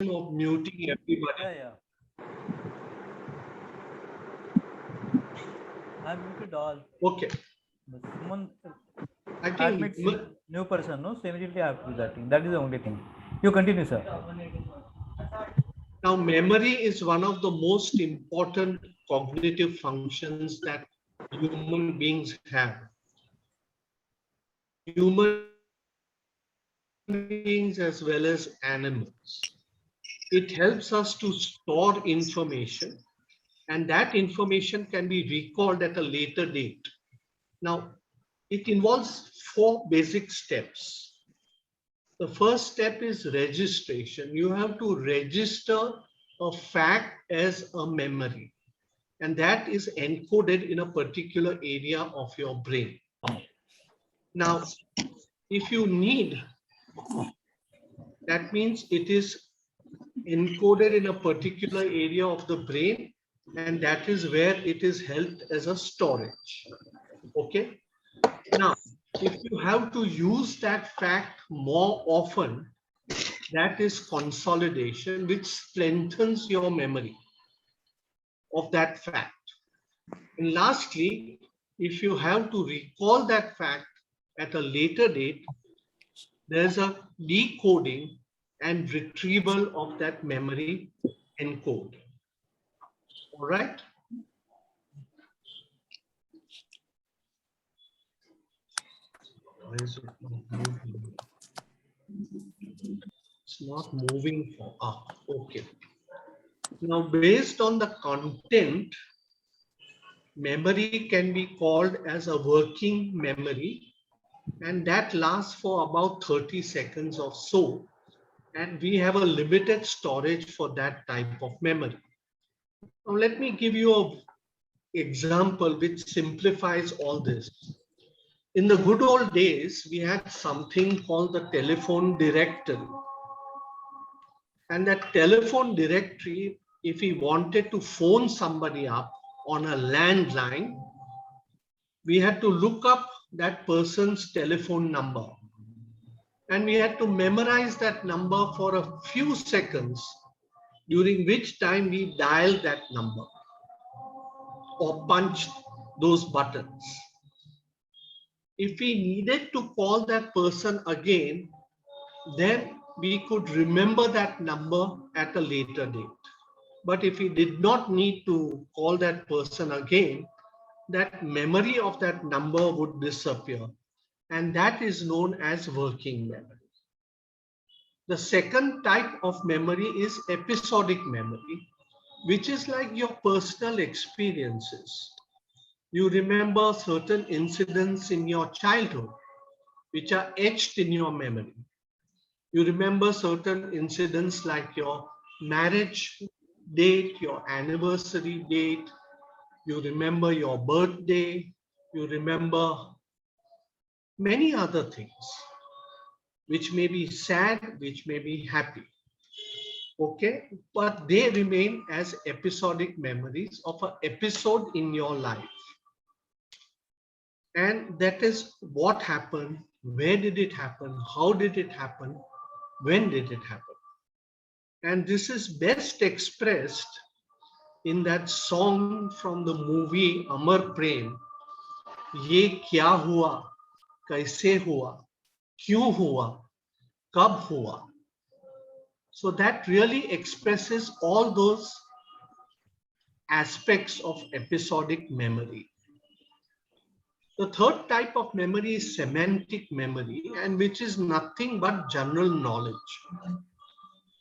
of muting everybody. Yeah, yeah. I'm muted all. Okay, But someone I admits think new person, no? So immediately I have to do that thing. That is the only thing. You continue, sir. now memory is one of the most important cognitive functions that human beings have. Human beings as well as animals. It helps us to store information, and that information can be recalled at a later date. Now, it involves four basic steps. The first step is registration. You have to register a fact as a memory, and that is encoded in a particular area of your brain. Now, if you need, that means it is encoded in a particular area of the brain, and that is where it is held as a storage. Okay. Now, if you have to use that fact more often, that is consolidation, which strengthens your memory of that fact. And lastly, if you have to recall that fact at a later date, there's a decoding and retrieval of that memory encode. All right. Why is it not moving? It's not moving for okay. Now, based on the content, memory can be called as a working memory, and that lasts for about 30 seconds or so. And we have a limited storage for that type of memory. Now, let me give you an example which simplifies all this. In the good old days, we had something called the telephone directory. And that telephone directory, if we wanted to phone somebody up on a landline, we had to look up that person's telephone number. And we had to memorize that number for a few seconds, during which time we dialed that number or punched those buttons. If we needed to call that person again, then we could remember that number at a later date. But if we did not need to call that person again, that memory of that number would disappear. And that is known as working memory. The second type of memory is episodic memory, which is like your personal experiences. You remember certain incidents in your childhood, which are etched in your memory. You remember certain incidents like your marriage date, your anniversary date, you remember your birthday, you remember many other things, which may be sad, which may be happy. Okay, but they remain as episodic memories of an episode in your life. And that is what happened, where did it happen, how did it happen, when did it happen. And this is best expressed in that song from the movie Amar Prem, Ye Kya Hua, Kaise Hua, Kyun Hua, Kab Hua. So that really expresses all those aspects of episodic memory. The third type of memory is semantic memory, and which is nothing but general knowledge.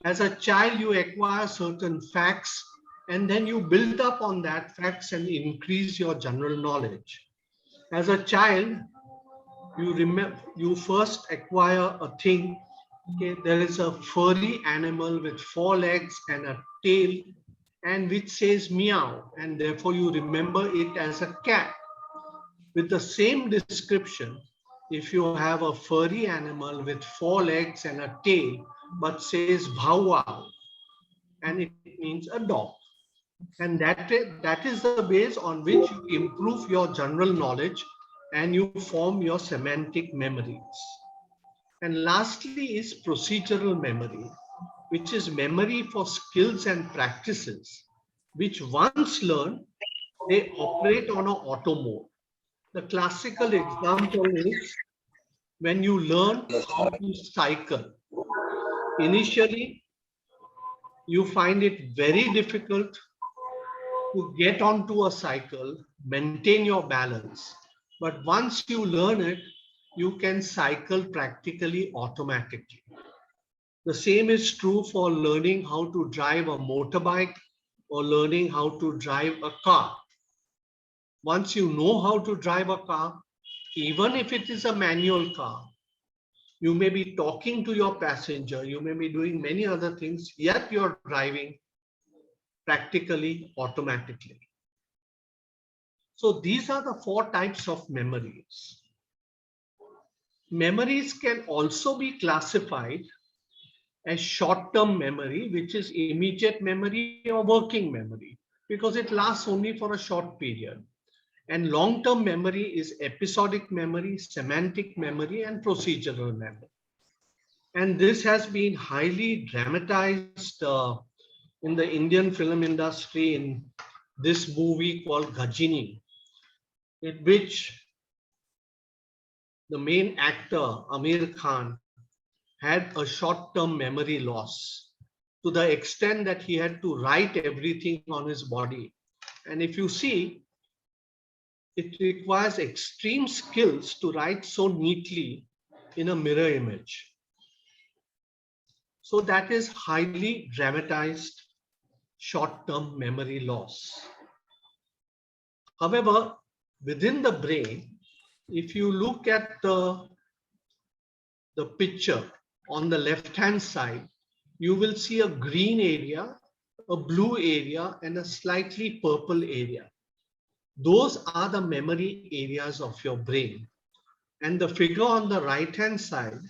As a child, you acquire certain facts, and then you build up on that facts and increase your general knowledge. As a child, you first acquire a thing. Okay, there is a furry animal with 4 legs and a tail, and which says meow, and therefore you remember it as a cat. With the same description, if you have a furry animal with 4 legs and a tail, but says bhow wow, and it means a dog. And that is the base on which you improve your general knowledge and you form your semantic memories. And lastly is procedural memory, which is memory for skills and practices, which once learned, they operate on an auto mode. The classical example is when you learn how to cycle. Initially, you find it very difficult to get onto a cycle, maintain your balance. But once you learn it, you can cycle practically automatically. The same is true for learning how to drive a motorbike or learning how to drive a car. Once you know how to drive a car, even if it is a manual car, you may be talking to your passenger, you may be doing many other things, yet you're driving practically automatically. So these are the 4 types of memories. Memories can also be classified as short-term memory, which is immediate memory or working memory, because it lasts only for a short period. And long-term memory is episodic memory, semantic memory, and procedural memory. And this has been highly dramatized in the Indian film industry in this movie called Ghajini, in which the main actor, Amir Khan, had a short-term memory loss to the extent that he had to write everything on his body. And if you see, it requires extreme skills to write so neatly in a mirror image. So that is highly dramatized short-term memory loss. However, within the brain, if you look at the picture on the left-hand side, you will see a green area, a blue area, and a slightly purple area. Those are the memory areas of your brain. And the figure on the right-hand side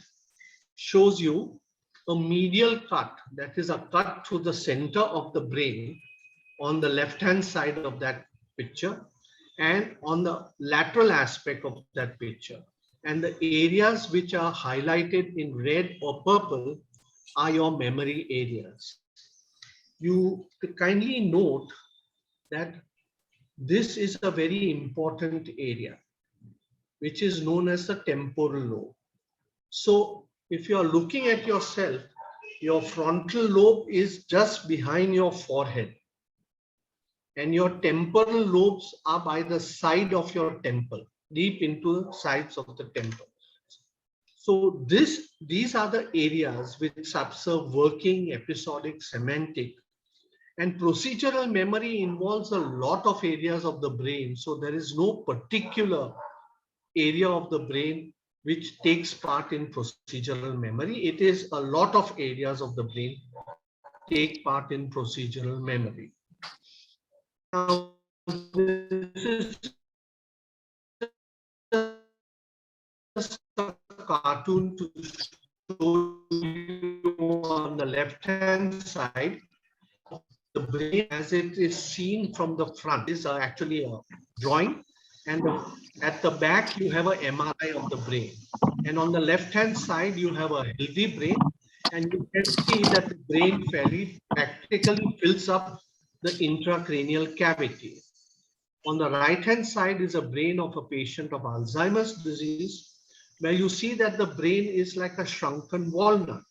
shows you a medial cut, that is a cut through the center of the brain on the left-hand side of that picture and on the lateral aspect of that picture. And the areas which are highlighted in red or purple are your memory areas. You kindly note that this is a very important area, which is known as the temporal lobe. So if you are looking at yourself, your frontal lobe is just behind your forehead, and your temporal lobes are by the side of your temple, deep into the sides of the temple. So these are the areas which subserve working, episodic, semantic, and procedural memory involves a lot of areas of the brain. So there is no particular area of the brain which takes part in procedural memory. It is a lot of areas of the brain take part in procedural memory. Now, this is just a cartoon to show you on the left-hand side of the brain as it is seen from the front. This is actually a drawing, and at the back you have an MRI of the brain. And on the left-hand side you have a healthy brain, and you can see that the brain fairly practically fills up the intracranial cavity. On the right-hand side is a brain of a patient of Alzheimer's disease, where you see that the brain is like a shrunken walnut.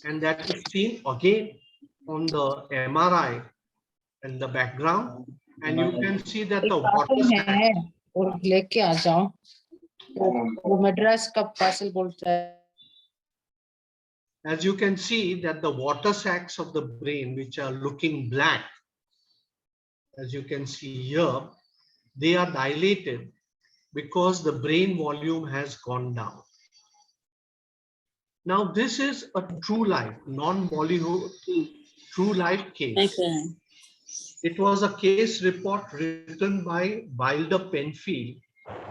And that is seen again on the MRI in the background. And you can see that the water sac. और लेके आ जाओ वो मद्रास का parcel बोलता है. As you can see that the water sacs of the brain, which are looking black, as you can see here, they are dilated because the brain volume has gone down. Now, this is a true life, non-Bollywood, true life case. Okay. It was a case report written by Wilder Penfield,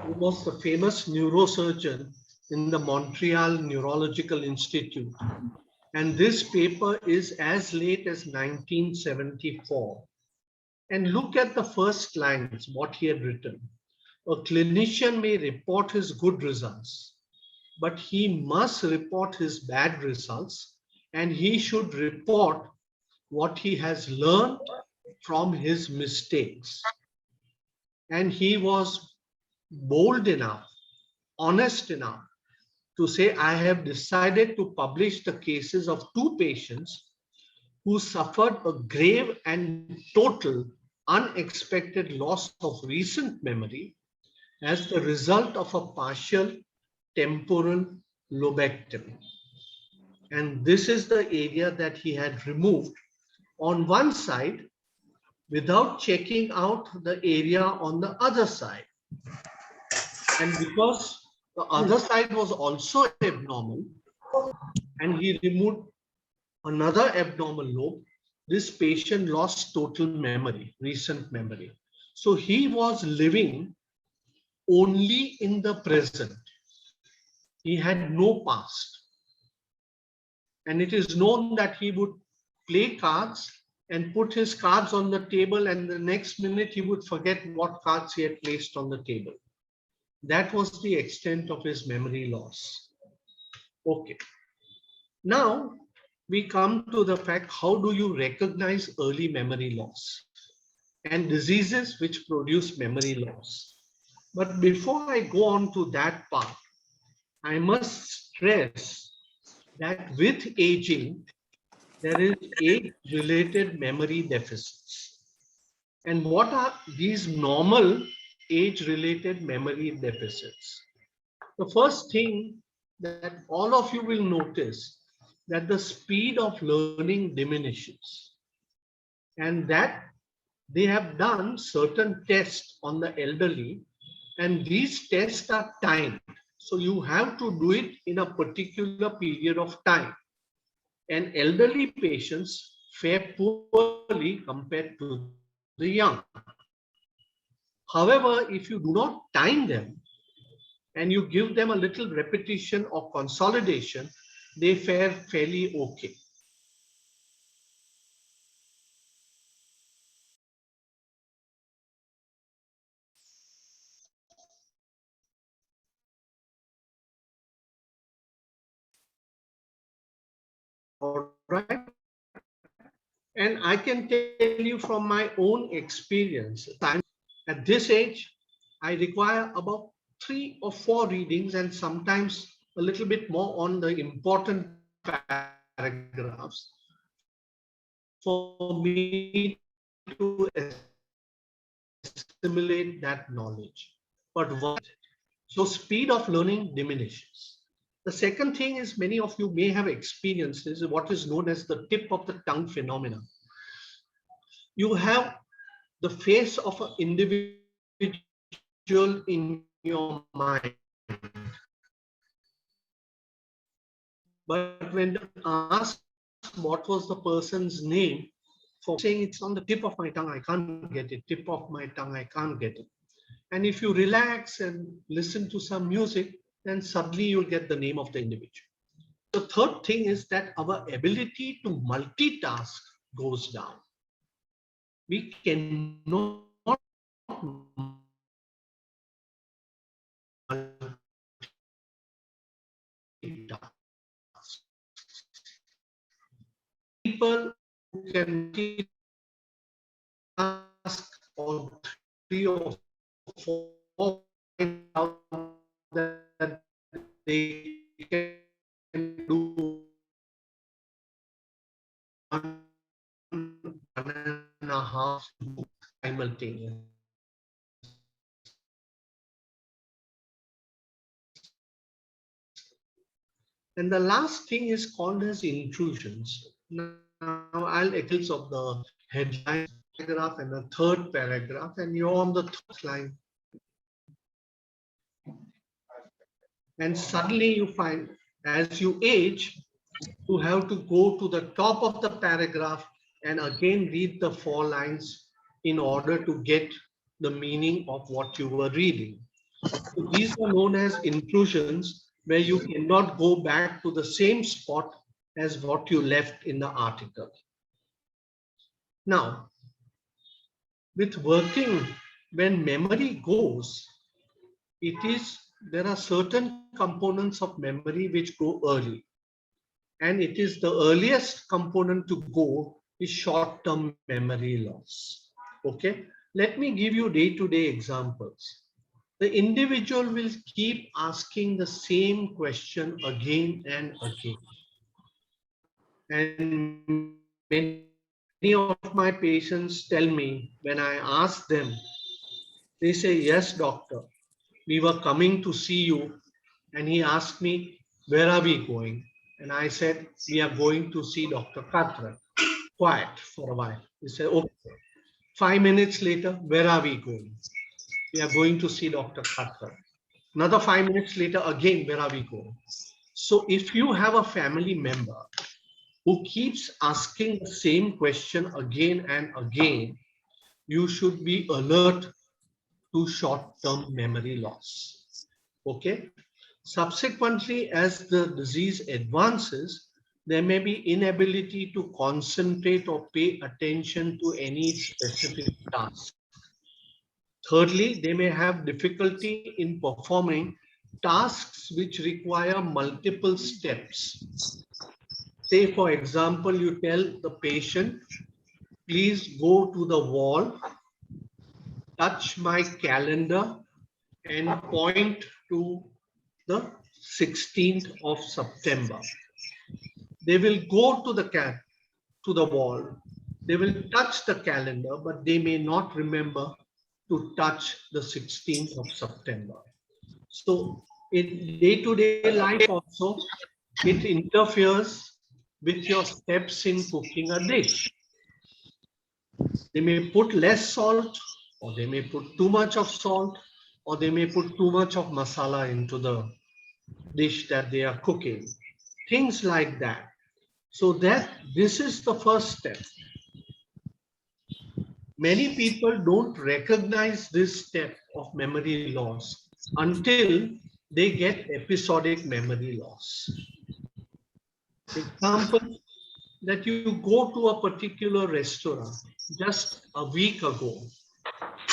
who was the famous neurosurgeon in the Montreal Neurological Institute. And this paper is as late as 1974. And look at the first lines, what he had written. A clinician may report his good results, but he must report his bad results and he should report what he has learned from his mistakes. And he was bold enough, honest enough to say, I have decided to publish the cases of 2 patients who suffered a grave and total unexpected loss of recent memory as the result of a partial temporal lobectomy. And this is the area that he had removed on one side without checking out the area on the other side. And because the other side was also abnormal, and he removed another abnormal lobe, this patient lost total memory, recent memory. So he was living only in the present. He had no past. And it is known that he would play cards and put his cards on the table, and the next minute he would forget what cards he had placed on the table. That was the extent of his memory loss. Okay. Now we come to the fact, how do you recognize early memory loss and diseases which produce memory loss? But before I go on to that part, I must stress that with aging, there is age-related memory deficits. And what are these normal age-related memory deficits? The first thing that all of you will notice that the speed of learning diminishes, and that they have done certain tests on the elderly, and these tests are timed. So you have to do it in a particular period of time. And elderly patients fare poorly compared to the young. However, if you do not time them and you give them a little repetition or consolidation, they fare fairly okay. All right. And I can tell you from my own experience, at this age, I require about 3 or 4 readings and sometimes a little bit more on the important paragraphs for me to assimilate that knowledge. But what? So speed of learning diminishes. The second thing is, many of you may have experienced is what is known as the tip of the tongue phenomenon. You have the face of an individual in your mind, but when asked what was the person's name, for saying it's on the tip of my tongue, I can't get it, tip of my tongue, I can't get it. And if you relax and listen to some music, then suddenly you'll get the name of the individual. The third thing is that our ability to multitask goes down. We cannot multitask. People who can multitask or 3 or 4 that they can do 1.5 simultaneously. And the last thing is called as intrusions. Now I'll examples of the headline paragraph and the third paragraph, and you're on the third line. And suddenly you find, as you age, you have to go to the top of the paragraph and again read the 4 lines in order to get the meaning of what you were reading. So these are known as intrusions, where you cannot go back to the same spot as what you left in the article. Now, with working, when memory goes, there are certain components of memory which go early. and it is the earliest component to go is short-term memory loss. Okay, let me give you day-to-day examples. The individual will keep asking the same question again and again. And many of my patients tell me when I ask them, they say, yes, doctor, we were coming to see you. And he asked me, where are we going? And I said, we are going to see Dr. Katra. Quiet for a while. He said, okay. 5 minutes later, where are we going? We are going to see Dr. Katra. Another 5 minutes later, again, where are we going? So if you have a family member who keeps asking the same question again and again, you should be alert to short-term memory loss. Okay. Subsequently, as the disease advances, there may be inability to concentrate or pay attention to any specific task. Thirdly, they may have difficulty in performing tasks which require multiple steps. Say, for example, you tell the patient, please go to the wall, touch my calendar, and point to the 16th of September. They will go to the wall. They will touch the calendar, but they may not remember to touch the 16th of September. So in day-to-day life also, it interferes with your steps in cooking a dish. They may put less salt, or they may put too much of salt, or they may put too much of masala into the dish that they are cooking. Things like that. So that this is the first step. Many people don't recognize this step of memory loss until they get episodic memory loss. Example, that you go to a particular restaurant just a week ago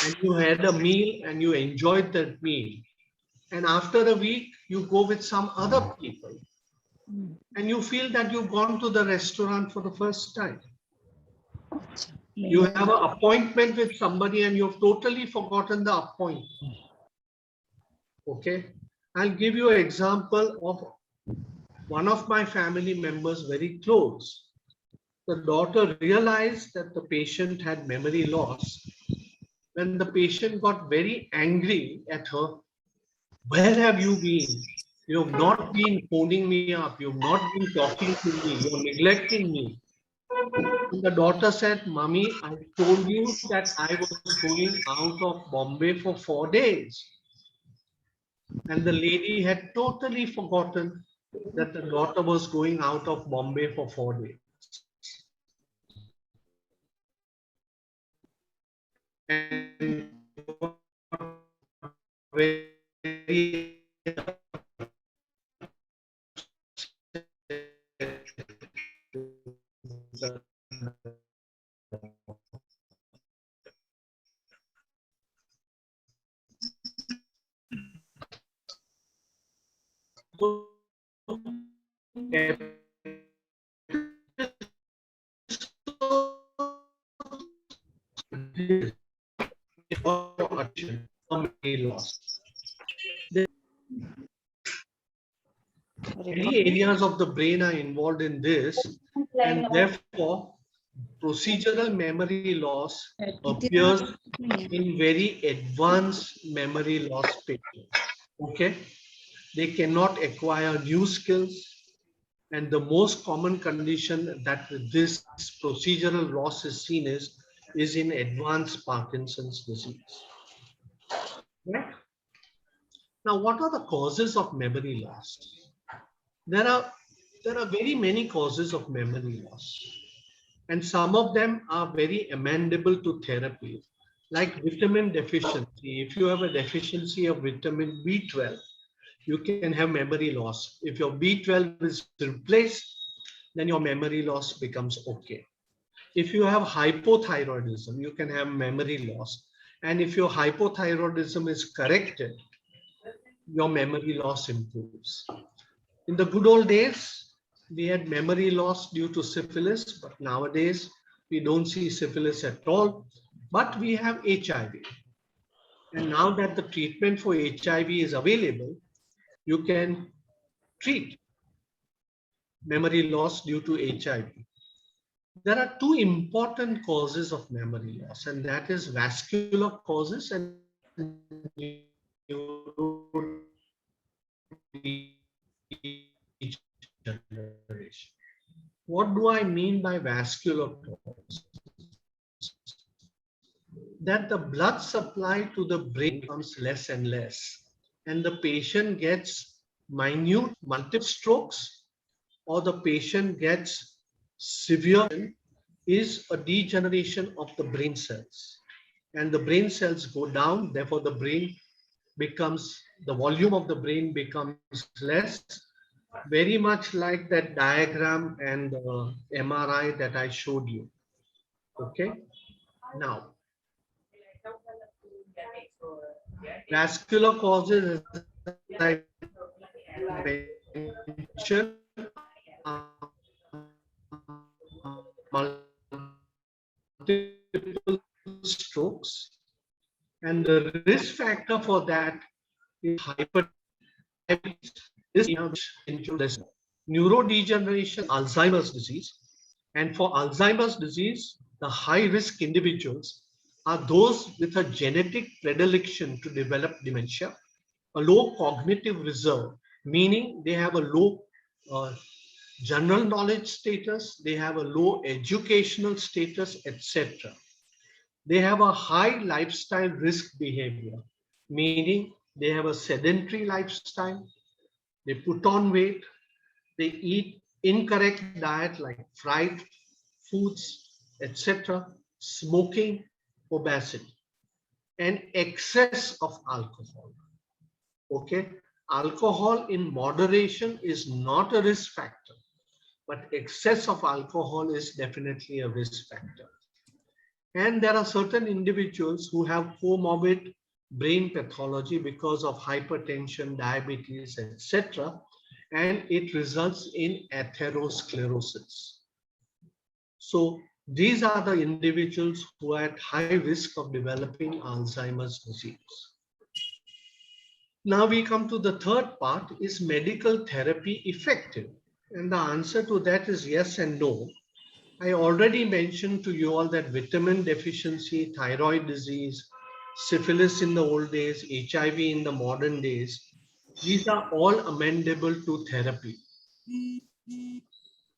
and you had a meal and you enjoyed that meal. And after a week, you go with some other people and you feel that you've gone to the restaurant for the first time. You have an appointment with somebody and you've totally forgotten the appointment. Okay. I'll give you an example of one of my family members very close. The daughter realized that the patient had memory loss when the patient got very angry at her. Where have you been? You have not been phoning me up. You have not been talking to me. You are neglecting me. And the daughter said, Mommy, I told you that I was going out of Bombay for 4 days. And the lady had totally forgotten that the daughter was going out of Bombay for 4 days. And very lost. Many areas of the brain are involved in this, and therefore procedural memory loss appears in very advanced memory loss patients. Okay, they cannot acquire new skills, and the most common condition that this procedural loss is seen is in advanced Parkinson's disease. Right? Now, what are the causes of memory loss? There are very many causes of memory loss, and some of them are very amenable to therapy, like vitamin deficiency. If you have a deficiency of vitamin B12, you can have memory loss. If your B12 is replaced, then your memory loss becomes okay. If you have hypothyroidism, you can have memory loss. And if your hypothyroidism is corrected, your memory loss improves. In the good old days, We had memory loss due to syphilis, but nowadays we don't see syphilis at all. But we have HIV. And now that the treatment for HIV is available, you can treat memory loss due to HIV. There are two important causes of memory loss, and that is vascular causes and neurodegeneration. What do I mean by vascular cause? That the blood supply to the brain becomes less and less, and the patient gets minute multiple strokes, or the patient gets severe, is a degeneration of the brain cells. And the brain cells go down, therefore the brain becomes, the volume of the brain becomes less, very much like that diagram and MRI that I showed you. Okay, now vascular causes, as I mentioned, are multiple strokes, and the risk factor for that is hypertension. Neurodegeneration, Alzheimer's disease, and for Alzheimer's disease, the high-risk individuals are those with a genetic predilection to develop dementia, a low cognitive reserve, meaning they have a low general knowledge status, they have a low educational status, etc. They have a high lifestyle risk behavior, meaning they have a sedentary lifestyle, they put on weight, they eat incorrect diet like fried foods, etc., smoking, obesity, and excess of alcohol. Okay, alcohol in moderation is not a risk factor, but excess of alcohol is definitely a risk factor. And there are certain individuals who have comorbid brain pathology because of hypertension, diabetes, etc., and it results in atherosclerosis. So these are the individuals who are at high risk of developing Alzheimer's disease. Now we come to the third part, is medical therapy effective? And the answer to that is yes and no. I already mentioned to you all that vitamin deficiency, thyroid disease, syphilis in the old days, HIV in the modern days, these are all amendable to therapy.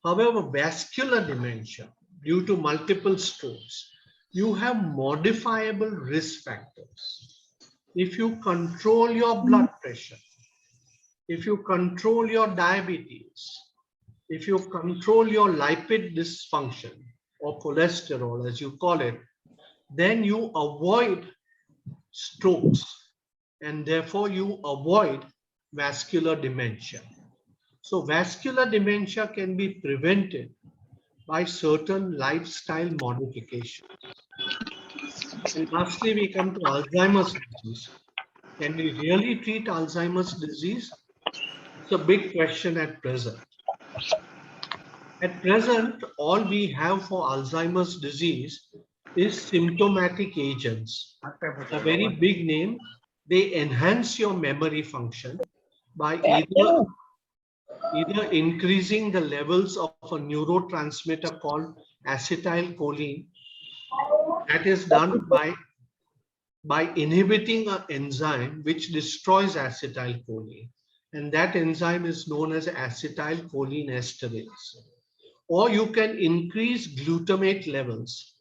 However, vascular dementia, due to multiple strokes, you have modifiable risk factors. If you control your blood pressure, if you control your diabetes, if you control your lipid dysfunction or cholesterol, as you call it, then you avoid strokes and therefore you avoid vascular dementia. So vascular dementia can be prevented by certain lifestyle modifications. And lastly, we come to Alzheimer's disease. Can we really treat Alzheimer's disease? It's a big question at present. At present, all we have for Alzheimer's disease is symptomatic agents. A very big name. They enhance your memory function by either increasing the levels of a neurotransmitter called acetylcholine. That is done by inhibiting an enzyme which destroys acetylcholine. And that enzyme is known as acetylcholine esterase. Or you can increase glutamate levels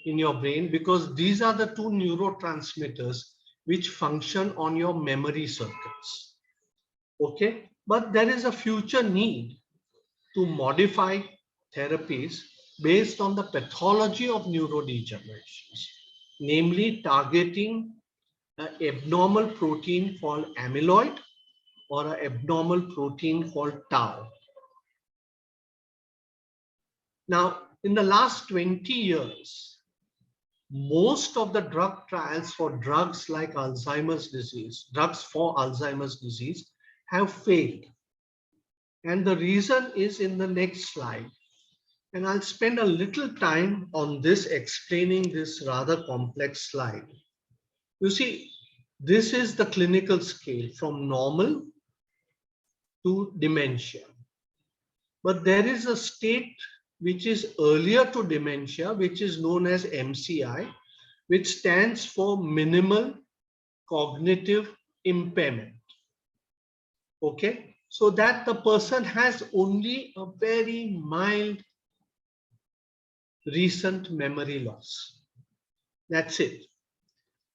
in your brain, because these are the two neurotransmitters which function on your memory circuits. Okay, but there is a future need to modify therapies based on the pathology of neurodegenerations, namely targeting an abnormal protein called amyloid or an abnormal protein called tau. Now, in the last 20 years, most of the drug trials for drugs like Alzheimer's disease, drugs for Alzheimer's disease, have failed. And the reason is in the next slide. And I'll spend a little time on this, explaining this rather complex slide. You see, this is the clinical scale from normal to dementia. But there is a state which is earlier to dementia, which is known as MCI, which stands for minimal cognitive impairment. Okay, so that the person has only a very mild recent memory loss. That's it.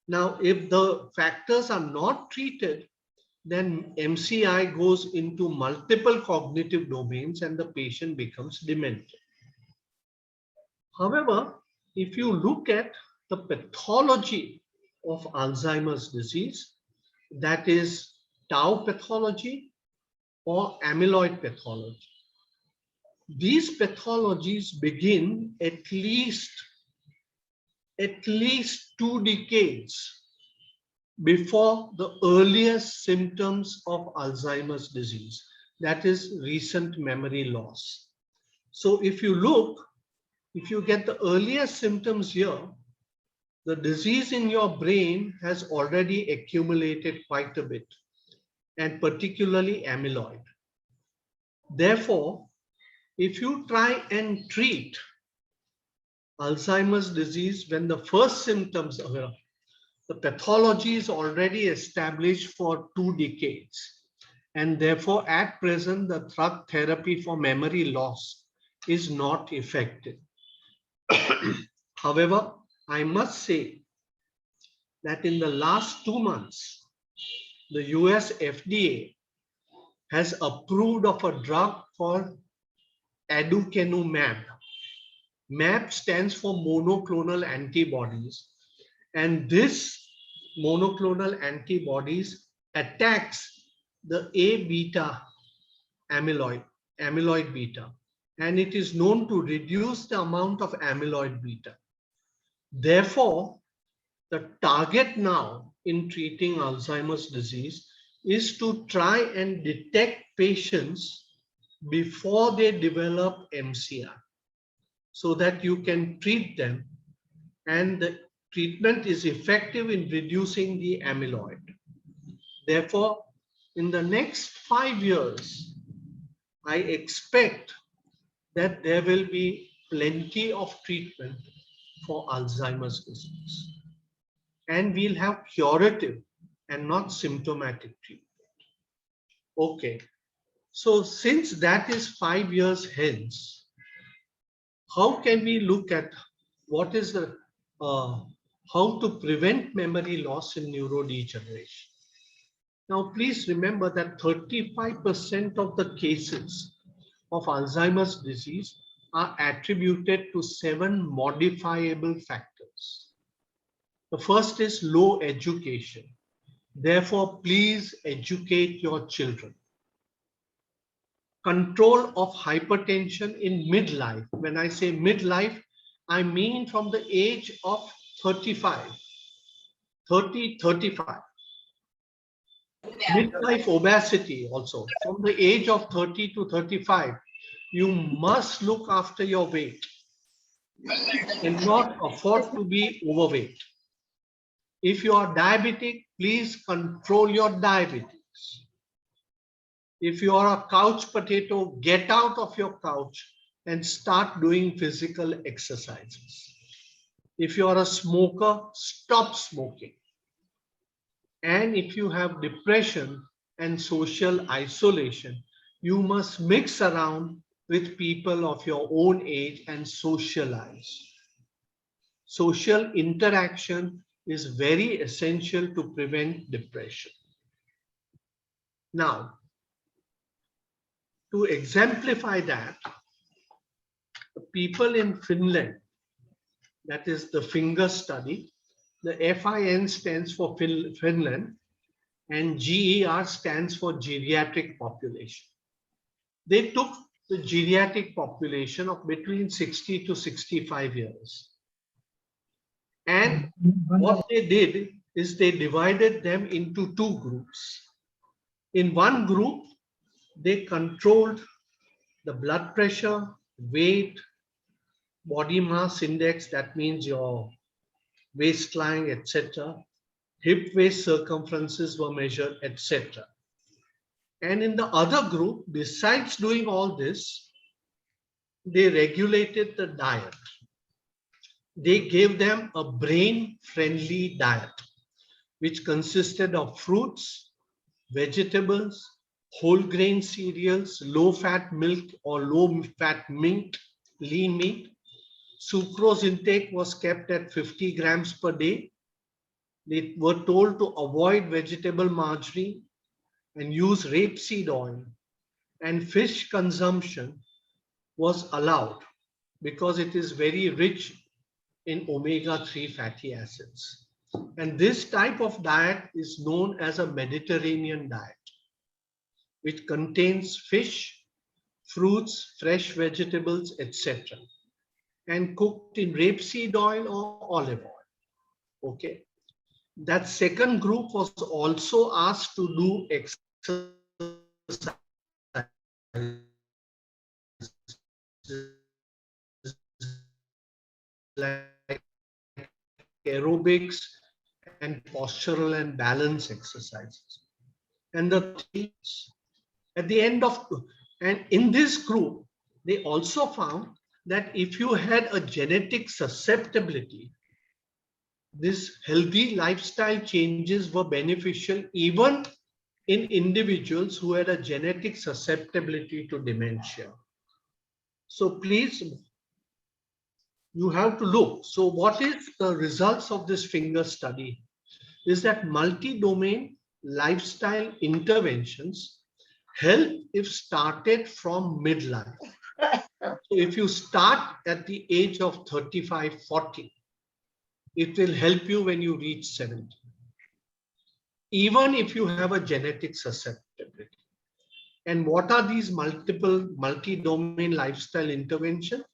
Now, if the factors are not treated, then MCI goes into multiple cognitive domains and the patient becomes demented. However, if you look at the pathology of Alzheimer's disease, that is tau pathology or amyloid pathology. These pathologies begin at least 2 decades before the earliest symptoms of Alzheimer's disease, that is recent memory loss. So if you look, if you get the earliest symptoms here, the disease in your brain has already accumulated quite a bit, and particularly amyloid. Therefore, if you try and treat Alzheimer's disease when the first symptoms are, the pathology is already established for 2 decades. And therefore, at present, the drug therapy for memory loss is not effective. However, I must say that in the last 2 months, the US FDA has approved of a drug called aducanumab. MAP stands for monoclonal antibodies, and this monoclonal antibodies attacks the A beta amyloid beta, and it is known to reduce the amount of amyloid beta. Therefore, the target now in treating Alzheimer's disease is to try and detect patients before they develop MCI, so that you can treat them, and the treatment is effective in reducing the amyloid. Therefore, in the next 5 years, I expect that there will be plenty of treatment for Alzheimer's disease. And we'll have curative and not symptomatic treatment. Okay, so since that is 5 years hence, how can we look at what is the how to prevent memory loss in neurodegeneration? Now, please remember that 35% of the cases of Alzheimer's disease are attributed to 7 modifiable factors. The first is low education. Therefore, please educate your children. Control of hypertension in midlife. When I say midlife, I mean from the age of 35. Midlife obesity also. From the age of 30 to 35, you must look after your weight and not afford to be overweight. If you are diabetic, please control your diabetes. If you are a couch potato, get out of your couch and start doing physical exercises. If you are a smoker, stop smoking. And if you have depression and social isolation, you must mix around with people of your own age and socialize. Social interaction is very essential to prevent depression. Now, to exemplify that, the people in Finland, that is the finger study, the FIN stands for Finland and GER stands for geriatric population. They took the geriatric population of between 60 to 65 years. And what they did is they divided them into 2 groups. In one group, They controlled the blood pressure, weight, body mass index, that means your waistline, etc. Hip waist circumferences were measured, etc. And in the other group, besides doing all this, they regulated the diet. They gave them a brain-friendly diet, which consisted of fruits, vegetables, whole grain cereals, low-fat milk or low-fat meat, lean meat. Sucrose intake was kept at 50 grams per day. They were told to avoid vegetable margarine and use rapeseed oil. And fish consumption was allowed because it is very rich in omega-3 fatty acids. And this type of diet is known as a Mediterranean diet, which contains fish, fruits, fresh vegetables, etc., and cooked in rapeseed oil or olive oil. Okay. That second group was also asked to do exercise like aerobics and postural and balance exercises. And at the end of, and in this group, they also found that if you had a genetic susceptibility, these healthy lifestyle changes were beneficial even in individuals who had a genetic susceptibility to dementia. So please, you have to look. So what is the results of this finger study? Is that multi-domain lifestyle interventions help if started from midlife. So if you start at the age of 35, 40, it will help you when you reach 70. Even if you have a genetic susceptibility. And what are these multi-domain lifestyle interventions?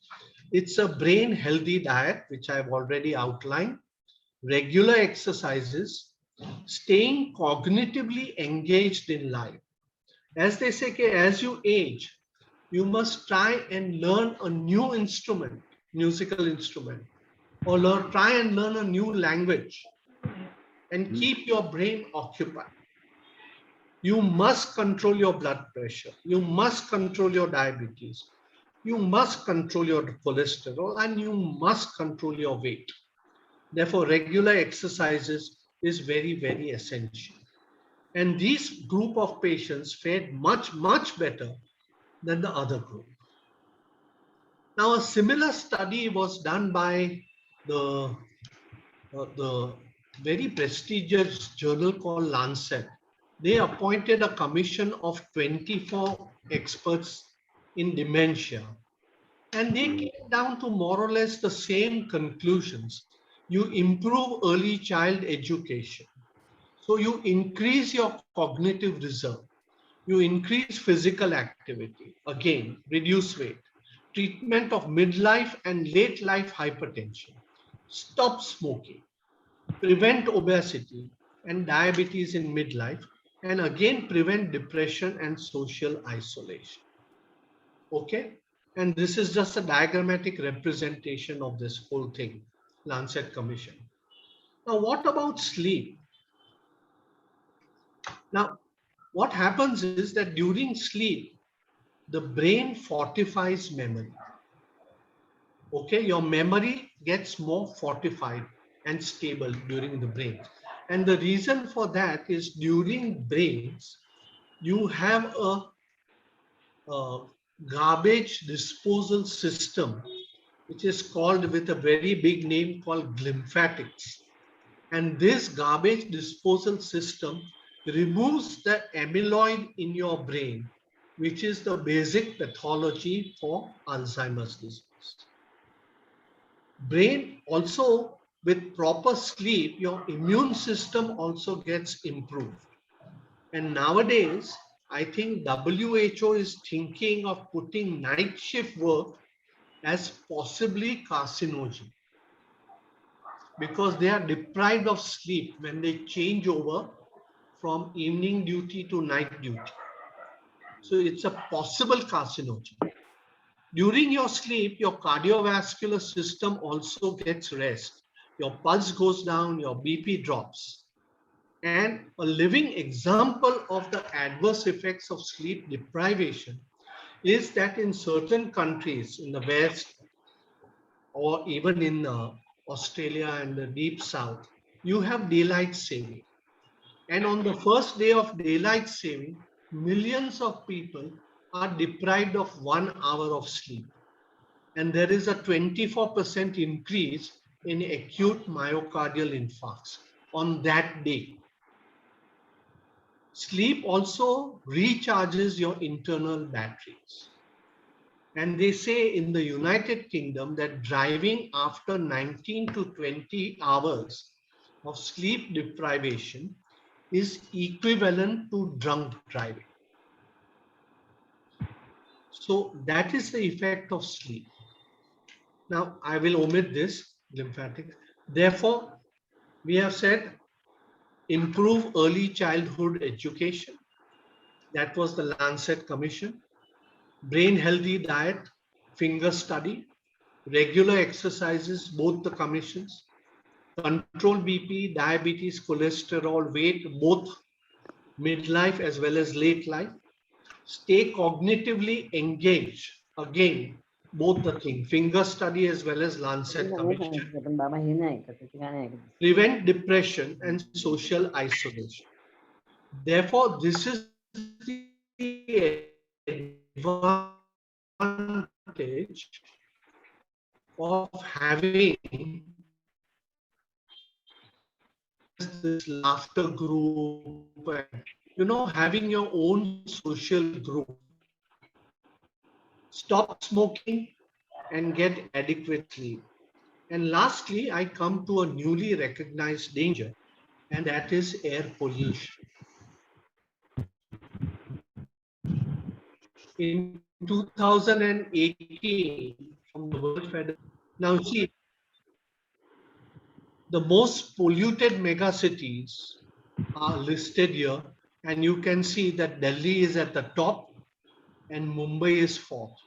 It's a brain healthy diet, which I've already outlined, regular exercises, staying cognitively engaged in life. As they say, as you age, you must try and learn a new instrument, musical instrument, or try and learn a new language and keep your brain occupied. You must control your blood pressure. You must control your diabetes. You must control your cholesterol, and you must control your weight. Therefore, regular exercises is very, very essential. And this group of patients fared much, much better than the other group. Now, a similar study was done by the very prestigious journal called Lancet. They appointed a commission of 24 experts in dementia, and they came down to more or less the same conclusions. You improve early child education. So you increase your cognitive reserve. You increase physical activity. Again, reduce weight. Treatment of midlife and late life hypertension. Stop smoking. Prevent obesity and diabetes in midlife. And again, prevent depression and social isolation. Okay? And this is just a diagrammatic representation of this whole thing, Lancet Commission. Now, what about sleep? Now, what happens is that during sleep, the brain fortifies memory. Okay, your memory gets more fortified and stable during the brain. And the reason for that is during brains, you have a garbage disposal system, which is called with a very big name called lymphatics. And this garbage disposal system removes the amyloid in your brain, which is the basic pathology for Alzheimer's disease. Brain also, with proper sleep, your immune system also gets improved. And nowadays, I think WHO is thinking of putting night shift work as possibly carcinogen, because they are deprived of sleep when they change over from evening duty to night duty. So it's a possible carcinogen. During your sleep, your cardiovascular system also gets rest. Your pulse goes down, your BP drops. And a living example of the adverse effects of sleep deprivation is that in certain countries in the West or even in Australia and the deep south, you have daylight saving. And on the first day of daylight saving, millions of people are deprived of 1 hour of sleep. And there is a 24% increase in acute myocardial infarcts on that day. Sleep also recharges your internal batteries. And they say in the United Kingdom that driving after 19 to 20 hours of sleep deprivation is equivalent to drunk driving. So that is the effect of sleep. Now I will omit this lymphatic. Therefore, we have said improve early childhood education. That was the Lancet Commission. Brain healthy diet, finger study, regular exercises, both the commissions, control BP, diabetes, cholesterol, weight, both midlife as well as late life. Stay cognitively engaged, again, both the thing, finger study as well as Lancet Commission. Prevent depression and social isolation. Therefore, this is the advantage of having this laughter group and having your own social group. Stop smoking and get adequate sleep. And lastly, I come to a newly recognized danger, and that is air pollution. In 2018, from the World Federation, now see, the most polluted megacities are listed here, and you can see that Delhi is at the top and Mumbai is fourth.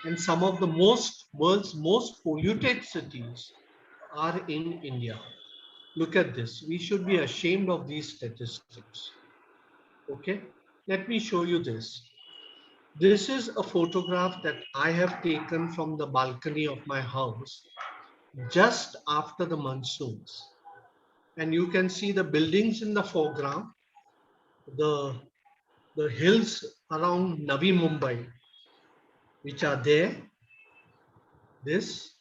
And some of the world's most polluted cities are in India. Look at this. We should be ashamed of these statistics. Okay, let me show you this. This is a photograph that I have taken from the balcony of my house just after the monsoons. And you can see the buildings in the foreground, the hills around Navi Mumbai, which are there, this.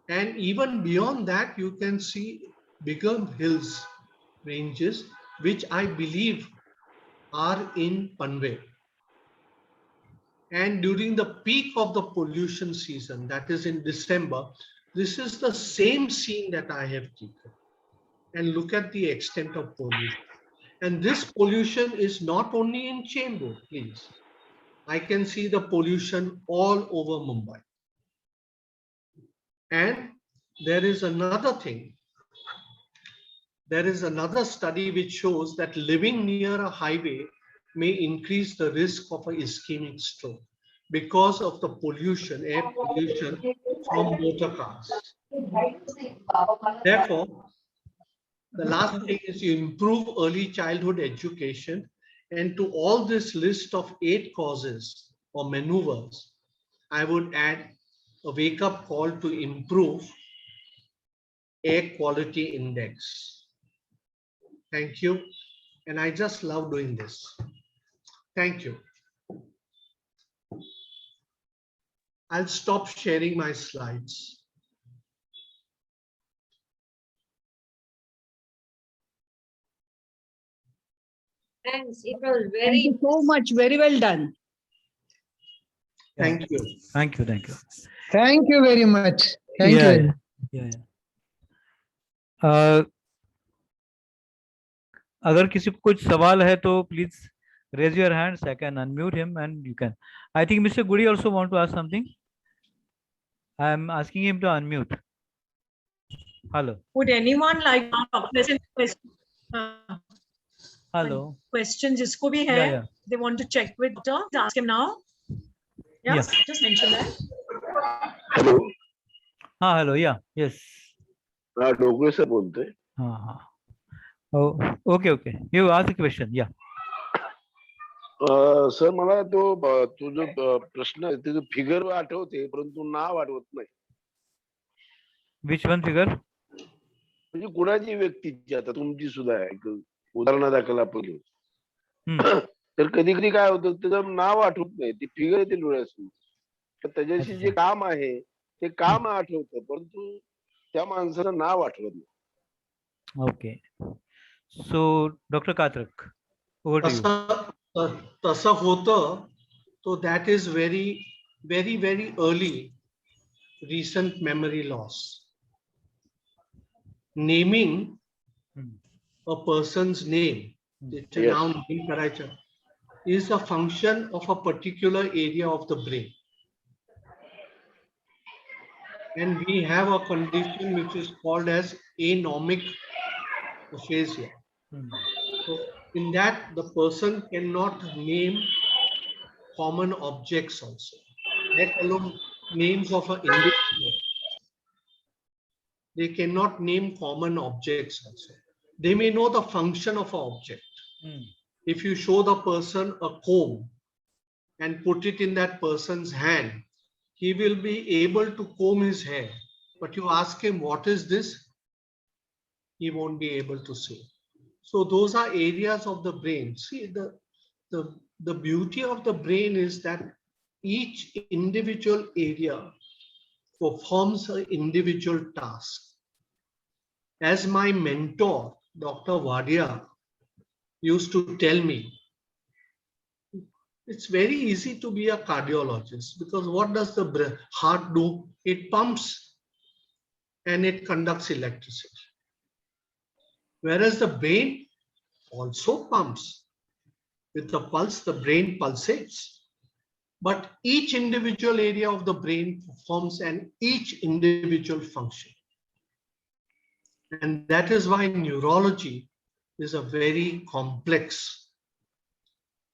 And even beyond that, you can see bigger hills ranges, which I believe are in Panvel. And during the peak of the pollution season, that is in December, this is the same scene that I have taken. And look at the extent of pollution. And this pollution is not only in Chembur, please. I can see the pollution all over Mumbai. And there is another thing. There is another study which shows that living near a highway may increase the risk of an ischemic stroke because of the pollution, air pollution from motor cars. Therefore, the last thing is you improve early childhood education, and to all this list of 8 causes or maneuvers, I would add a wake-up call to improve air quality index. Thank you. And I just love doing this. Thank you. I'll stop sharing my slides. Thanks. It was Thank very you so much. Very well done. Thank you. Thank you. Thank you. Thank you very much. Thank Yeah, you. Yeah. अगर किसी को कुछ सवाल है तो please raise your hands. I can unmute him and you can. I think Mr. Gudi also want to ask something. I am asking him to unmute. Hello. Would anyone like to ask a question? Hello. question जिसको भी है, Yeah, yeah. they want to check with doctor, ask him now. Yes, just mention that. Hello, हाँ hello. Yeah. Yes. हा डोकरे sir बोलतोय. हाँ हाँ. Oh, okay. You ask the question. Yeah. Sir मला तो जो प्रश्न आहे त्याचं फिगर आठवते परंतु नाव आठवत नाही. Which one figure? म्हणजे कुणाची व्यक्तीची, आता तुमची सुद्धा आहे, एक उदाहरणादाखल आपण घेऊ. तर कधी कधी काय होतं त्याचं नाव आठवत नाही, ती फिगर येते डोळ्यासमोर, तर त्याच्याशी जे काम आहे ते काम आठवतं परंतु त्या माणसाचं नाव आठवत नाही. Okay. So Dr. Katrak, over to you. तसं होतं, so that is very early recent memory loss. Naming a person's name, Yes. now name करायचं, is a function of a particular area of the brain. And we have a condition which is called as anomic aphasia. So in that, the person cannot name common objects also, let alone names of an individual. They cannot name common objects also. They may know the function of an object. If you show the person a comb and put it in that person's hand, he will be able to comb his hair. But you ask him, what is this? He won't be able to say. So those are areas of the brain. See, the beauty of the brain is that each individual area performs an individual task. As my mentor, Dr. Wadia, used to tell me, it's very easy to be a cardiologist because what does the heart do? It pumps and it conducts electricity. Whereas the brain also pumps. With the pulse, the brain pulsates. But each individual area of the brain performs each individual function. And that is why neurology is a very complex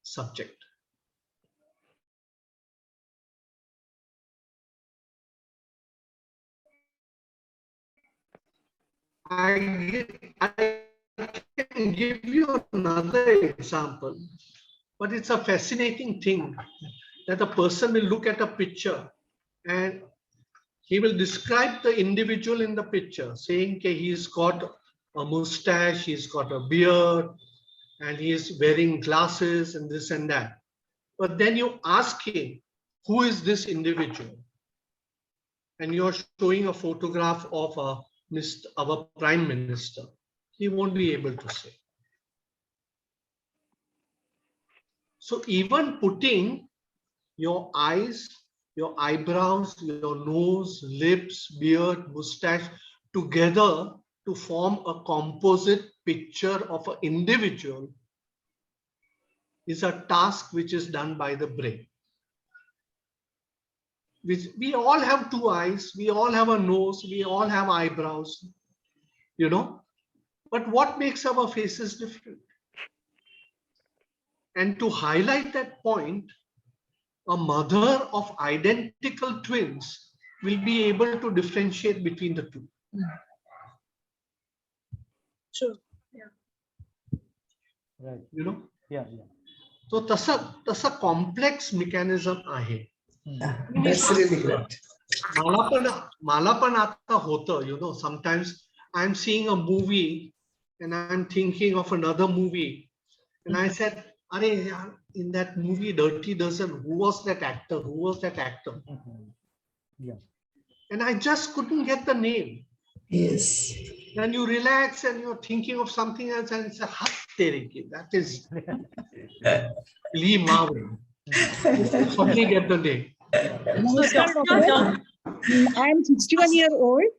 subject. I can give you another example, but it's a fascinating thing that a person will look at a picture and he will describe the individual in the picture, saying that he's got a mustache, he's got a beard, and he is wearing glasses and this and that. But then you ask him, who is this individual? And you're showing a photograph of our Prime Minister. He won't be able to say. So even putting your eyes, your eyebrows, your nose, lips, beard, mustache together to form a composite picture of an individual is a task which is done by the brain. We all have two eyes, we all have a nose, we all have eyebrows, you know, but what makes our faces different? And to highlight that point, a mother of identical twins will be able to differentiate between the two. Sure. Yeah. Right. You know? Yeah. So tasa complex mechanism आहे. That's really great. मला पण आता होतं, you know, sometimes I'm seeing a movie and I'm thinking of another movie and I said, in that movie Dirty Dozen, who was that actor? Who was that actor? Yeah. And I just couldn't get the name. Yes. Then you relax and you're thinking of something else and say, that is Lee Marvin. Suddenly get the name. नमस्कार doctor. I am 61 years old.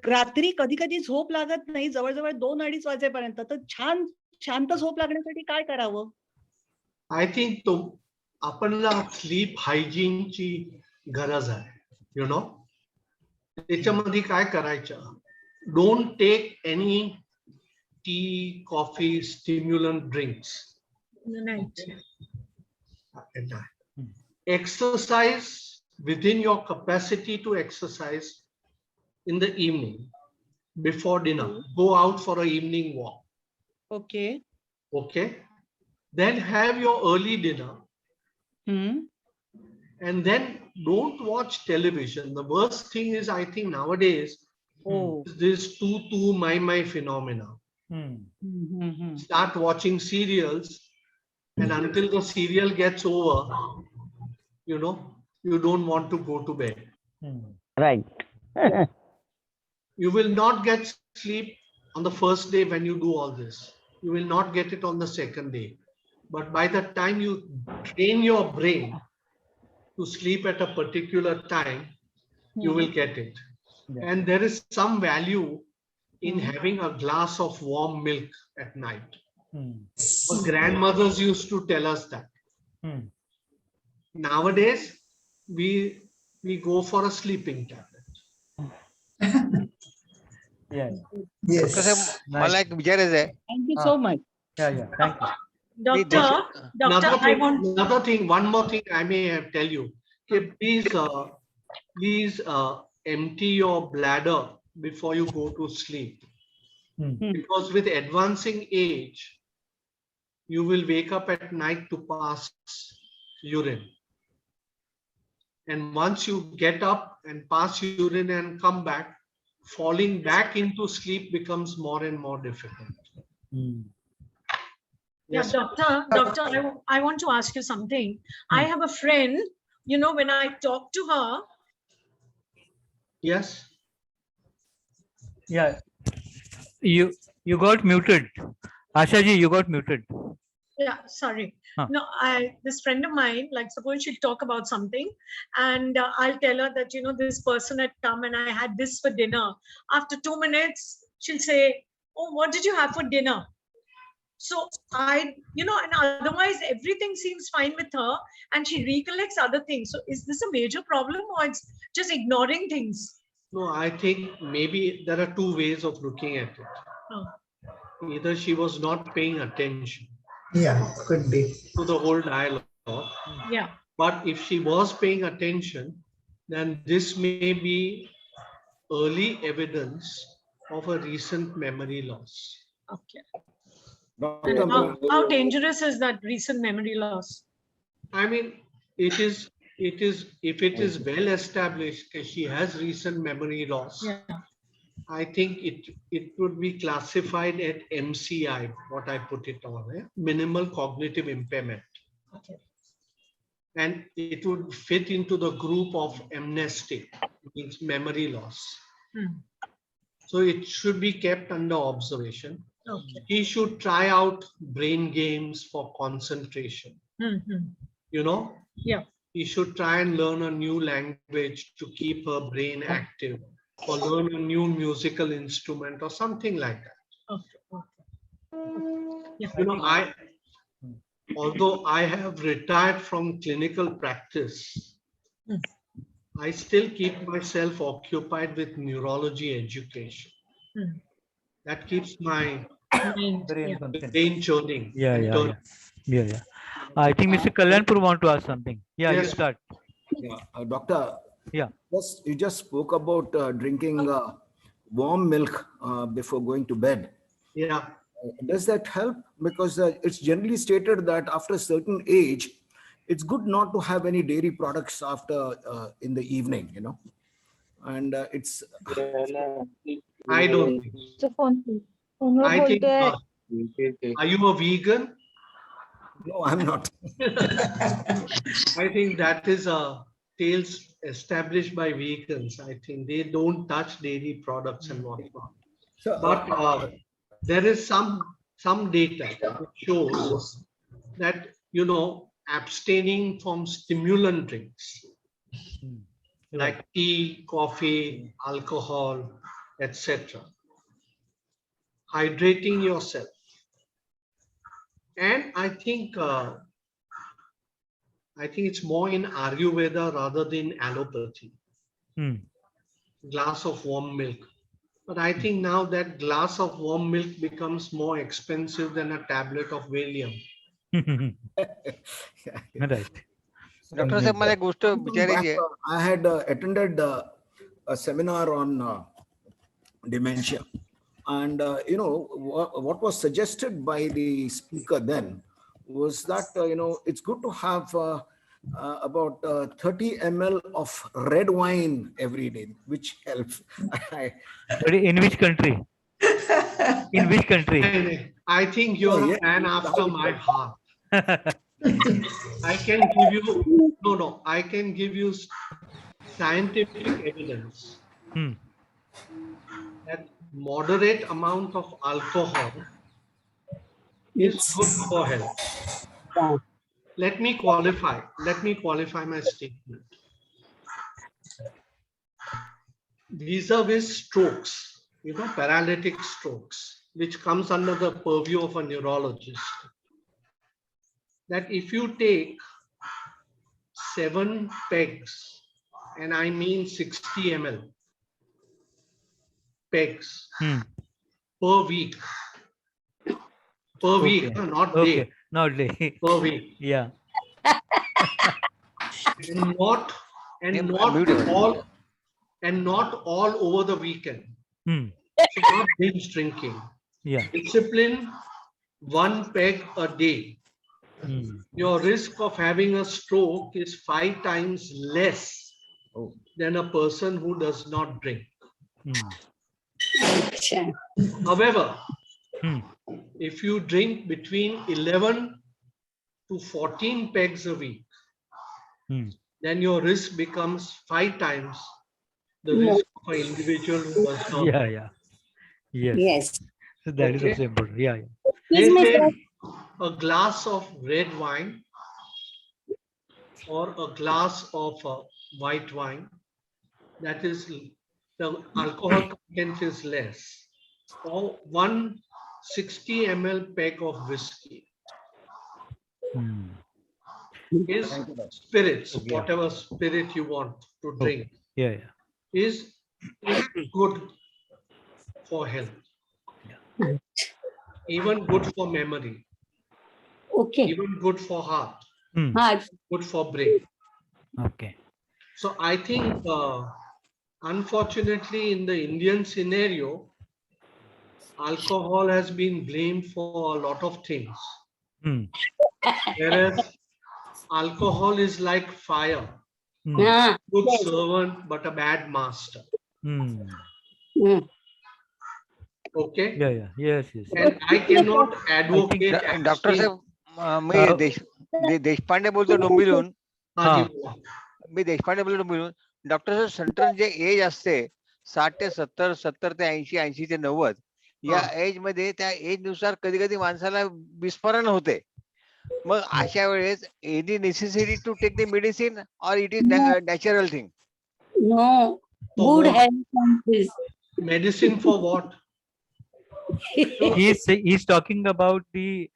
रात्री कधी कधी झोप लागत नाही, जवळजवळ 2-2:30 वाजेपर्यंत. तर छान शांत झोप लागण्यासाठी काय करावं? आय थिंक आपल्याला स्लीप हायजीनची गरज आहे, यु नो. त्याच्यामध्ये काय करायचं, don't take any tea, coffee, stimulant drinks Right. at night. Exercise within your capacity to exercise in the evening before dinner. Go out for an evening walk. Okay. Okay. Then have your early dinner Hmm. and then don't watch television. The worst thing is, I think nowadays, Oh. is this two my phenomena. Mm-hmm. Start watching serials, and until the serial gets over, you don't want to go to bed. Right. You will not get sleep on the first day when you do all this. You will not get it on the second day. But by the time you train your brain to sleep at a particular time, you will get it. And there is some value in having a glass of warm milk at night. Our grandmothers used to tell us that. Nowadays, we go for a sleeping tablet. Yes. Yes. मला एक विचारायचं आहे. Thank you so much. Yeah. Thank you. Doctor, Another thing, one more thing I may have tell you. Okay, please empty your bladder before you go to sleep. Because with advancing age, you will wake up at night to pass urine. And once you get up and pass urine and come back, falling back into sleep becomes more and more difficult. Yeah, Yes. doctor, I want to ask you something. I have a friend, when I talk to her, Yes. Yeah. You got muted. Asha ji, you got muted. yeah, sorry. Huh. No, this friend of mine, like suppose she'll talk about something and I'll tell her that, this person had come and I had this for dinner. After 2 minutes, she'll say, oh, what did you have for dinner? So and otherwise everything seems fine with her and she recollects other things. So is this a major problem or it's just ignoring things? No, I think maybe there are two ways of looking at it. Oh. Either she was not paying attention Yeah, could be. to the whole dialogue. Yeah. But if she was paying attention, then this may be early evidence of a recent memory loss. Okay. Doctor, And how dangerous is that recent memory loss? I mean, it is if it is well established that she has recent memory loss, Yeah. I think it would be classified at MCI, what I put it on, minimal cognitive impairment. Okay. And it would fit into the group of amnestic, means memory loss. So it should be kept under observation. Okay. He should try out brain games for concentration. Yeah. He should try and learn a new language to keep her brain active, or learn a new musical instrument or something like that. Okay. Yeah. Although I have retired from clinical practice, I still keep myself occupied with neurology education. That keeps my brain churning. Yeah. I think Mr. Kalyanpur want to ask something. Yeah, you Yes. start. Yeah, doctor. Yeah. You just spoke about drinking warm milk before going to bed. Yeah. Does that help? Because it's generally stated that after a certain age, it's good not to have any dairy products after in the evening, and it's. I don't think. I think. Are you a vegan? No, I'm not. I think that is a tales established by vegans. I think they don't touch dairy products and whatnot. But there is some data that shows that abstaining from stimulant drinks like tea, coffee, alcohol, etc. Hydrating yourself. And I think it's more in Ayurveda rather than allopathy. Glass of warm milk But I think now that glass of warm milk becomes more expensive than a tablet of Valium. Right. Doctor साहेब मला एक गोष्ट विचारायची आहे. I had attended a seminar on dementia, and what was suggested by the speaker then was that it's good to have about 30 ml of red wine every day, which helps. In which country? In which country? I think you're a man after my heart. I can give you I can give you scientific evidence that moderate amount of alcohol is good for health. Let me qualify my statement. Vis-a-vis strokes, paralytic strokes, which comes under the purview of a neurologist, that if you take 7 pegs, and I mean 60 ml pegs per week, not day, Not day. per week, Yeah. and not all over the weekend. Hmm. So not binge drinking. Yeah. Discipline, 1 peg a day. Your risk of having a stroke is 5 times less than a person who does not drink. However, if you drink between 11 to 14 pegs a week, then your risk becomes 5 times the risk of an individual who does not. Yeah. Yes. So that is also important. Yeah. They say a glass of red wine or a glass of white wine, that is, the alcohol content is less, or 160 ml peg of whiskey is spirits, whatever spirit you want to drink, is good for health, even good for memory, even good for heart, good for brain. Okay. So I think, unfortunately, in the Indian scenario, alcohol has been blamed for a lot of things. Whereas alcohol is like fire, good servant but a bad master. Okay. Yeah. Yes. And I cannot advocate. Doctor साहेब मी देशपांडे बोलतो डोंबिवलीहून. मी देशपांडे बोलतो डोंबिवलीहून. Doctor साहेब central जे age असते 60 ते 70, 70 ते 80, 80 ते 90, या एज मध्ये त्या एज नुसार कधी कधी माणसाला विस्मरण होते. मग अशा वेळेस any necessity to take the medicine or it is natural thing? No, good health. Medicine for what? He's talking about the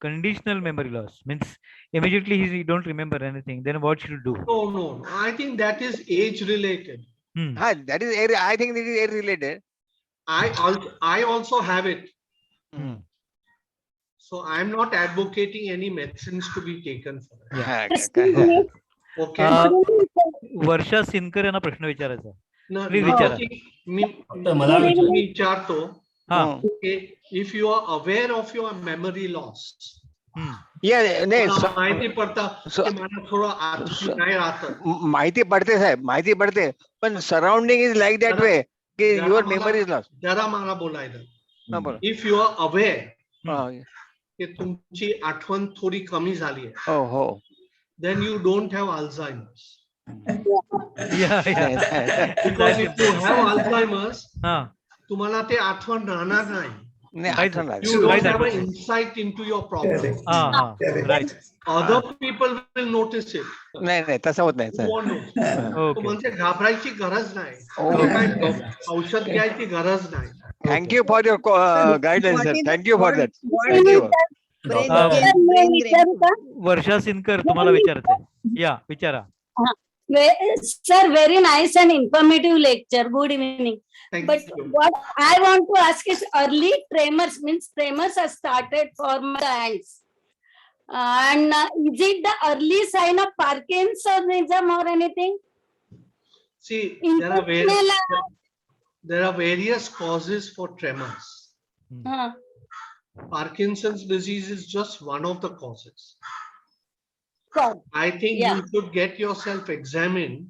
conditional memory loss. Means immediately he don't remember anything. Then what should do? No. I think that is age related. That is, I think this is age related. I also have it. So I'm not advocating any medicines to be taken for it. Okay. वर्षा सिनकर यांना प्रश्न विचारायचा. Please विचारा. विचारा. मी विचारतो. If you are aware of your memory loss, माहिती पडतं मला थोडं आठवण नाही राहत. माहिती पडते साहेब, माहिती पडते, पण surrounding is like that way की युअर मेमरी इज लॉस्ट. जरा मला बोलायचं. If you are aware की तुमची आठवण थोडी कमी झाली आहे, then you don't have Alzheimer's. Because if you have Alzheimer's, तुम्हाला ते आठवण राहणार नाही. You don't have an insight into your problem. Right. Other people will notice it. नाही तसं होत नाही सर. म्हणजे घाबरायची गरज नाही, औषध घ्यायची गरज नाही. Thank you for your guideline sir. Thank you for that. Varsha Sinkar तुम्हाला विचारायचंय. या विचारा. Sir, very nice and informative lecture. Good evening. Thank But you. what I want to ask is early tremors means tremors have started for my hands. And is it the early sign of Parkinsonism or anything? See, Intestinal, there are various causes for tremors. Parkinson's disease is just one of the causes. I think Yeah. you should get yourself examined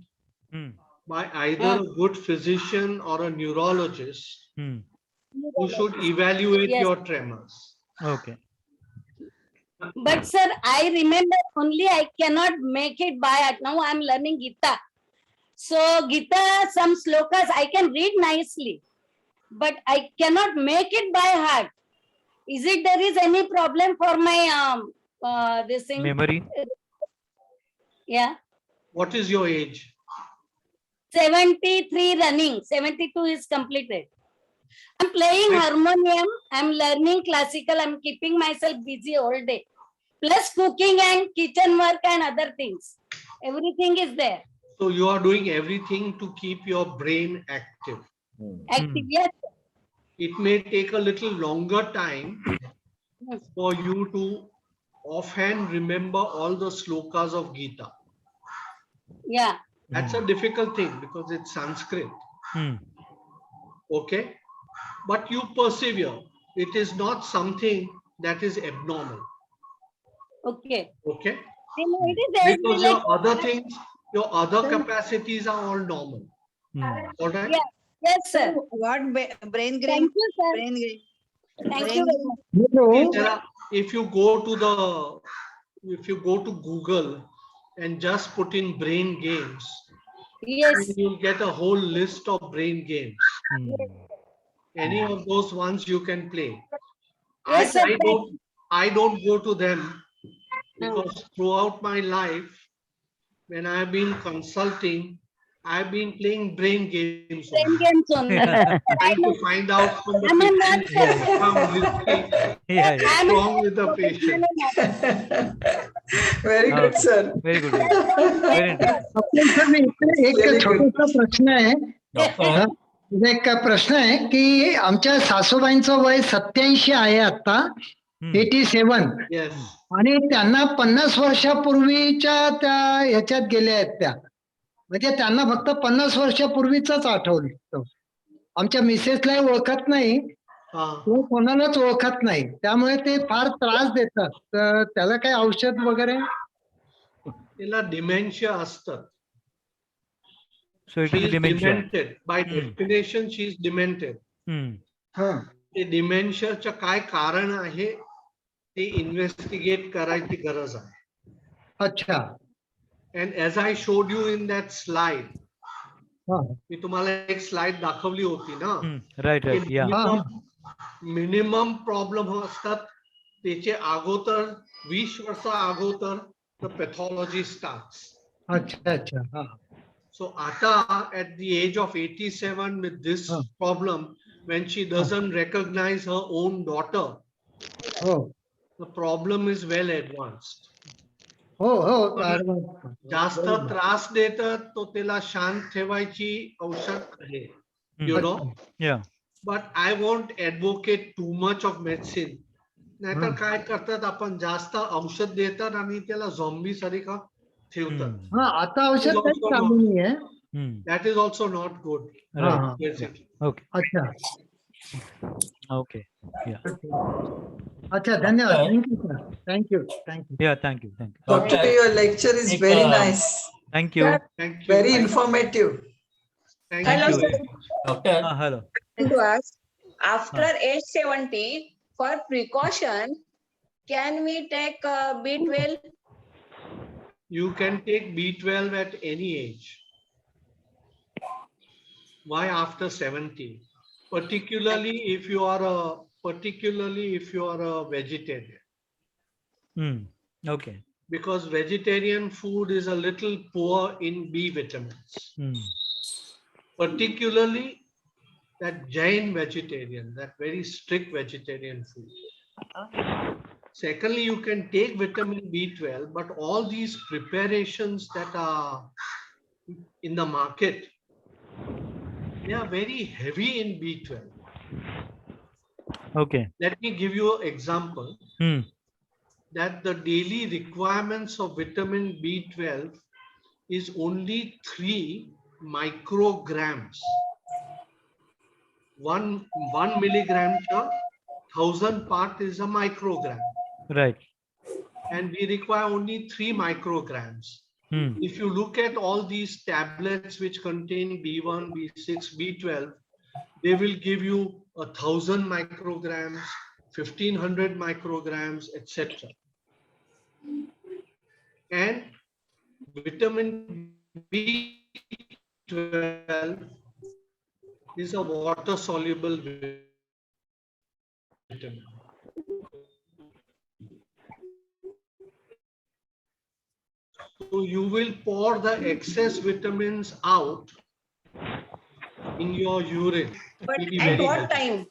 by either a good physician or a neurologist who should evaluate Yes. your tremors. Okay. But sir, I remember only I cannot make it by heart. Now I'm learning Gita. So Gita, some slokas I can read nicely, but I cannot make it by heart. Is it there is any problem for my this thing? Memory. Yeah. What is your age? 73 running. 72 is completed. I'm playing harmonium. I'm learning classical. I'm keeping myself busy all day. Plus cooking and kitchen work and other things. Everything is there. So you are doing everything to keep your brain active. Active, yes. It may take a little longer time for you to offhand remember all the slokas of Gita. Yeah. That's a difficult thing because it's Sanskrit. Okay? But you persevere. It is not something that is abnormal. Okay. Okay? It is Because your other things, your other capacities are all normal. All right? Yeah. Yes, sir. What brain grain? Thank you, sir. Brain grain. Thank you very much. If you go to Google and just put in brain games, yes, you'll get a whole list of brain games. Any of those ones you can play. Yes, sir. I don't go to them because throughout my life, when I've been consulting, I've been playing brain games. Brain games only. Trying to find out from the patient what's wrong with the patient. Very good, sir. Very good. Very interesting. Sir मी इथे एक छोटासा प्रश्न आहे. एक प्रश्न आहे की आमच्या सासूबाईंचं वय 87 आहे आता, 87, आणि त्यांना 50 वर्षापूर्वीच्या त्या ह्याच्यात गेल्या आहेत त्या, म्हणजे त्यांना फक्त 50 वर्षापूर्वीच आठवलं. आमच्या मिसेसला ओळखत नाही, कोणालाच ओळखत नाही, त्यामुळे ते फार त्रास देतात. तर त्याला काही औषध वगैरे? त्याला डिमेन्शिया असतं. So it is dementia. Demented. By definition, she is demented. ते डिमेन्शियाचं काय कारण आहे ते इन्व्हेस्टिगेट करायची गरज आहे. अच्छा. And as I showed you in that slide, मी तुम्हाला एक स्लाइड दाखवली होती ना. Right, right. Yeah. Minimum problem असतात त्याचे अगोदर 20 वर्ष अगोदर the pathology starts. अच्छा अच्छा. So Ata at the age of 87 with this problem, when she doesn't recognize her own daughter, the problem is well advanced. जास्त त्रास देतात तो त्याला शांत ठेवायची औषध आहे. You know? Yeah. But I won't advocate too much of medicine. नाहीतर काय करतात आपण जास्त औषध देतात आणि त्याला झॉम्बी सारखं ठेवतात. आता औषध काही चालू नाही आहे. That is also not good. Basically. Okay. अच्छा. Okay. Yeah. अच्छा, धन्यवाद. Thank you, sir. Thank you. Thank you. Yeah, thank you. Thank you. Doctor, your lecture is very nice. Thank you. Thank you. Very informative. Thank Hello, you. sir. Doctor. Hello. To ask, after age 70, for precaution, can we take B12? You can take B12 at any age. Why after 70? Particularly if you are a vegetarian. Okay. Because vegetarian food is a little poor in B vitamins. Particularly that Jain vegetarian, that very strict vegetarian food. Secondly, you can take vitamin B12, but all these preparations that are in the market, they are very heavy in B12. Okay. Let me give you an example that the daily requirements of vitamin B12 is only 3 micrograms. 1 milligram per 1000 part is a microgram. Right. And we require only 3 micrograms. If you look at all these tablets which contain B1, B6, B12, they will give you 1000 micrograms, 1500 micrograms, etc. And vitamin B12 is a water soluble vitamin. So you will pour the excess vitamins out in your urine. But It will be at very what helpful. time?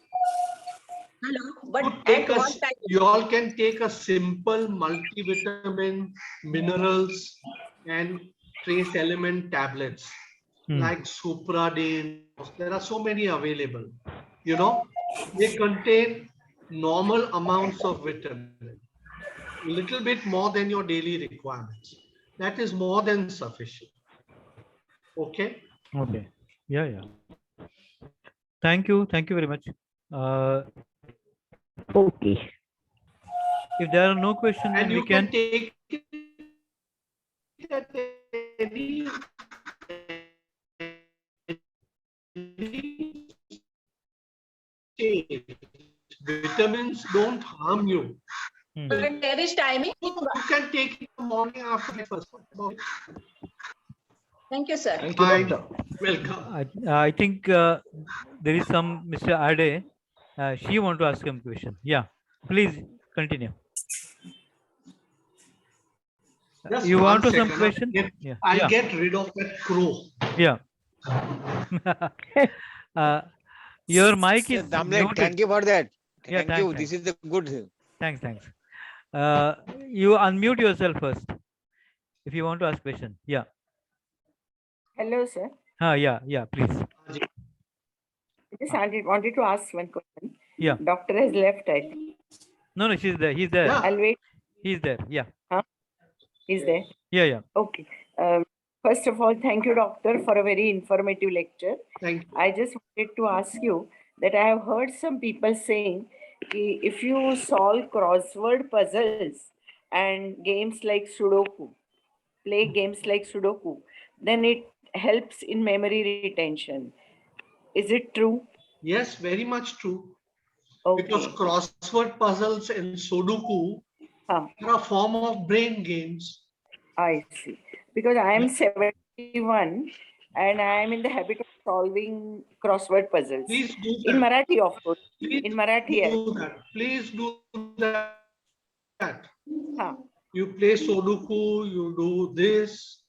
Hello. But Take at a, what time? you all can take a simple multivitamin, minerals, and trace element tablets like Supradane. There are so many available. You know, they contain normal amounts of vitamin, a little bit more than your daily requirements. That is more than sufficient. Okay. Okay. Yeah, yeah. Thank you. Thank you very much. Okay. If there are no questions, then And you we can take it at any stage. Vitamins don't harm you. But there is timing. You can take it in the morning after breakfast. Thank you, sir. Thank you, Bye. doctor. I think there is some Mr. Ade. She want to ask him question. Yeah, please continue. Just You want to one some second, question? I'll get rid of that crow. Yeah. Your mic is Damle, muted. thank you for that. Yeah, Thank you. thanks. This is the good. Thanks. You unmute yourself first if you want to ask question. Yeah. Hello, sir. Yeah, please. Just wanted to ask one question. Yeah. Doctor has left, I think. No, she's there. He's there. I'll wait. He's there. Yeah. He's there. Yeah. Okay. First of all, thank you, doctor, for a very informative lecture. Thank you. I just wanted to ask you that I have heard some people saying if you solve crossword puzzles and games like Sudoku, play games like Sudoku, then it helps in memory retention. Is it true? Yes, very much true. Okay. Because crossword puzzles and Sudoku are a form of brain games. I see. Because I am 71 and I am in the habit of solving crossword puzzles. Please do that. In Marathi, of course. Please in Marathi. do that. Please do that. You play Sudoku, you do this.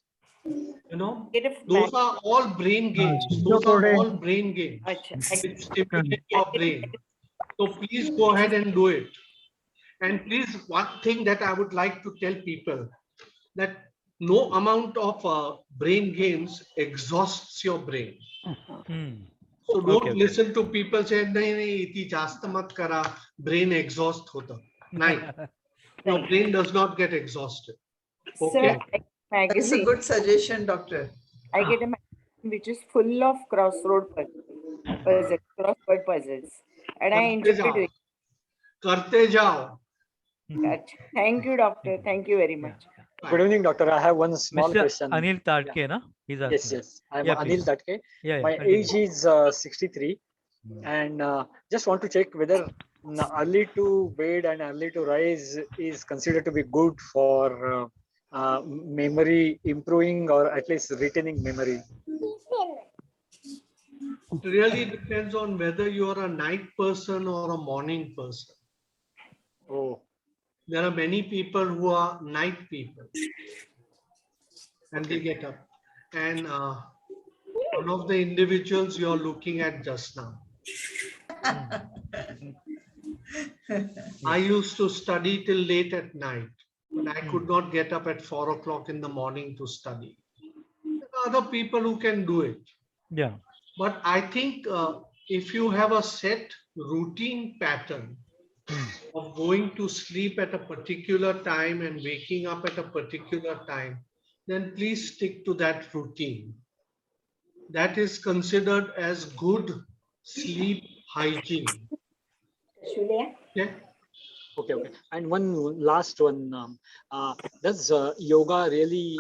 You know, those are all brain games. Those are all brain games. It stimulates your brain. So please go ahead and do it. And please, one thing that I would like to tell people, that no amount of brain games exhausts your brain. So don't listen to people saying, "Nahi, iti jast mat kara, brain exhaust hota." Nahi. Your brain does not get exhausted. Okay. Sir, That's a good suggestion, doctor. I get a magazine which is full of crossword puzzles. And I enjoyed it. Karte jao. Thank you, doctor. Thank you very much. Good evening, doctor. I have one small Mr. question. Anil Tadke, na? He's asking. Yes. I'm Yeah, Anil please. Tadke. Yeah, My continue. age is 63, and just want to check whether early to bed and early to rise is considered to be good for memory improving or at least retaining memory. It really depends on whether you are a night person or a morning person. Oh. There are many people who are night people and they get up. And one of the individuals you're looking at just now. I used to study till late at night, but I could not get up at 4 o'clock in the morning to study. There other people who can do it. Yeah. But I think if you have a set routine pattern of going to sleep at a particular time and waking up at a particular time, then please stick to that routine. That is considered as good sleep hygiene. Yeah. Okay. And one last one. Does yoga really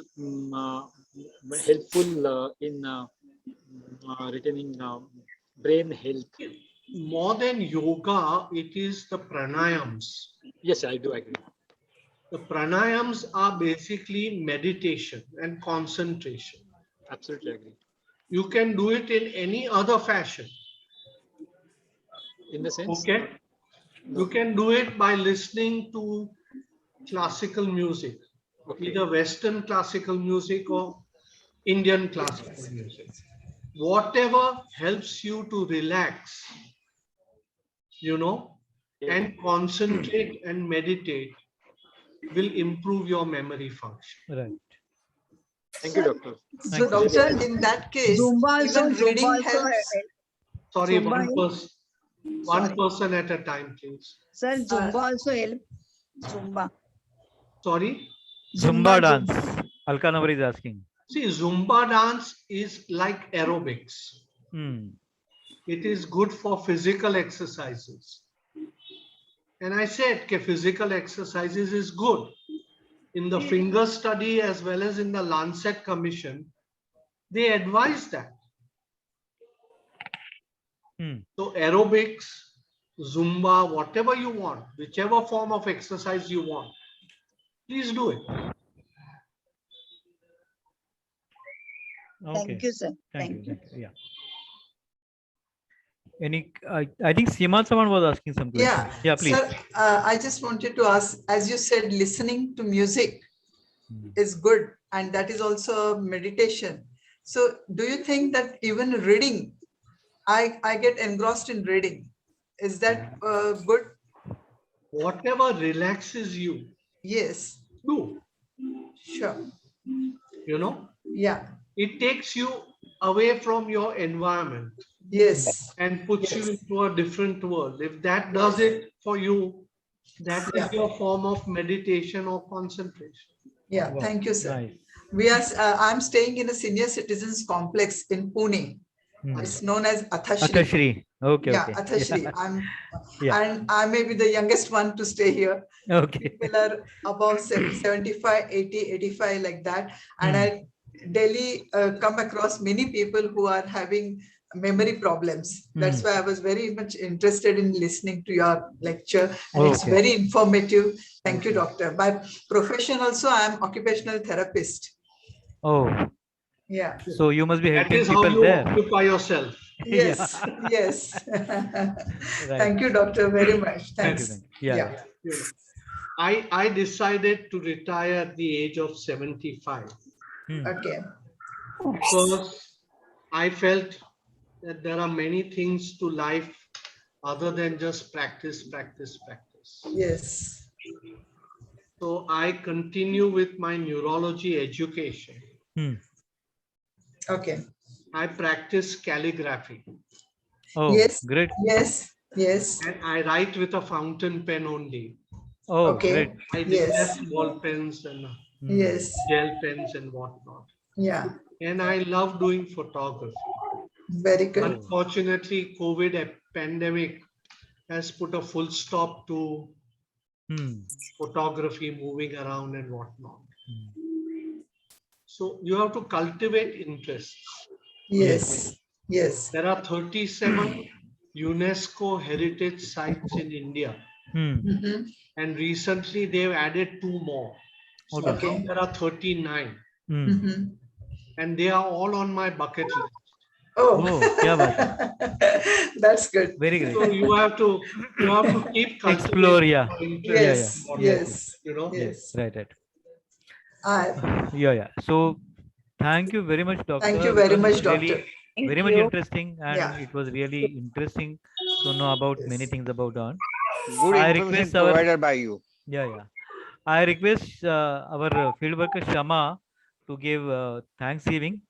helpful in retaining brain health? More than yoga, it is the pranayams. Yes, I do agree. The pranayams are basically meditation and concentration. Absolutely agree. You can do it in any other fashion. In the sense? Okay. You can do it by listening to classical music, either Western classical music or Indian classical music. Whatever helps you to relax, and concentrate and meditate will improve your memory function. Right. Thank you, doctor. So, doctor, in that case, even reading helps. Sorry, Zumba one person at a time, please. Sir, Zumba also help. Zumba. Sorry? Zumba dance. Alka Navar is asking. See, Zumba dance is like aerobics. It is good for physical exercises. And I said that physical exercises is good. In the finger study as well as in the Lancet Commission, they advise that. So aerobics, Zumba, whatever you want, whichever form of exercise you want, please do it. Okay. Thank you, sir. Thank you. Yeah. I think Seema someone was asking some questions. Yeah, please. Sir, I just wanted to ask, as you said, listening to music is good, and that is also meditation. So do you think that even reading, I get engrossed in reading, is that good? Whatever relaxes you. Yes. Do. Sure. Yeah. It takes you away from your environment. Yes. And puts you into a different world. If that does it for you, that is your form of meditation or concentration. Yeah, thank you, sir. Nice. We are. I'm staying in a senior citizens complex in Pune. It's known as Athashri. Athashri. Okay. Yeah, Okay. Athashri. Yeah. And I may be the youngest one to stay here. Okay. People are above 75, 80, 85 like that. And I daily come across many people who are having memory problems. That's why I was very much interested in listening to your lecture. And it's very informative. Thank you, doctor. By profession also, I am occupational therapist. Oh. Yeah. So you must be That helping is how people you there. occupy yourself. Yes, yes. Thank you, doctor, very much. Thanks. Thank you. Yeah. I decided to retire at the age of 75. Okay. Because I felt that there are many things to life other than just practice. Yes. So I continue with my neurology education. Okay. I practice calligraphy. Oh, yes. Great. Yes. Yes. And I write with a fountain pen only. Oh, Okay. great. I detest ball pens and Yes. gel pens and whatnot. Yeah. And I love doing photography. Very good. Unfortunately, COVID pandemic has put a full stop to photography, moving around and whatnot. So you have to cultivate interests. Yes. Yes. There are 37 UNESCO heritage sites in India. Mhm. And recently they've added 2 more. So Okay. now there are 39. Mhm. And they are all on my bucket list. Oh, kya baat hai. that's good. Very great. So you have to keep Explore, cultivating yeah. your interest Yes. in what Yes. you know. Yes. Right. I- Yeah. So thank you very much, doctor. Thank you very It was much, really doctor. very much interesting, and Yeah. it was really interesting to know about many things about on. Good I information request our provided by you. Yeah. I request our field worker Shama to give Thanksgiving.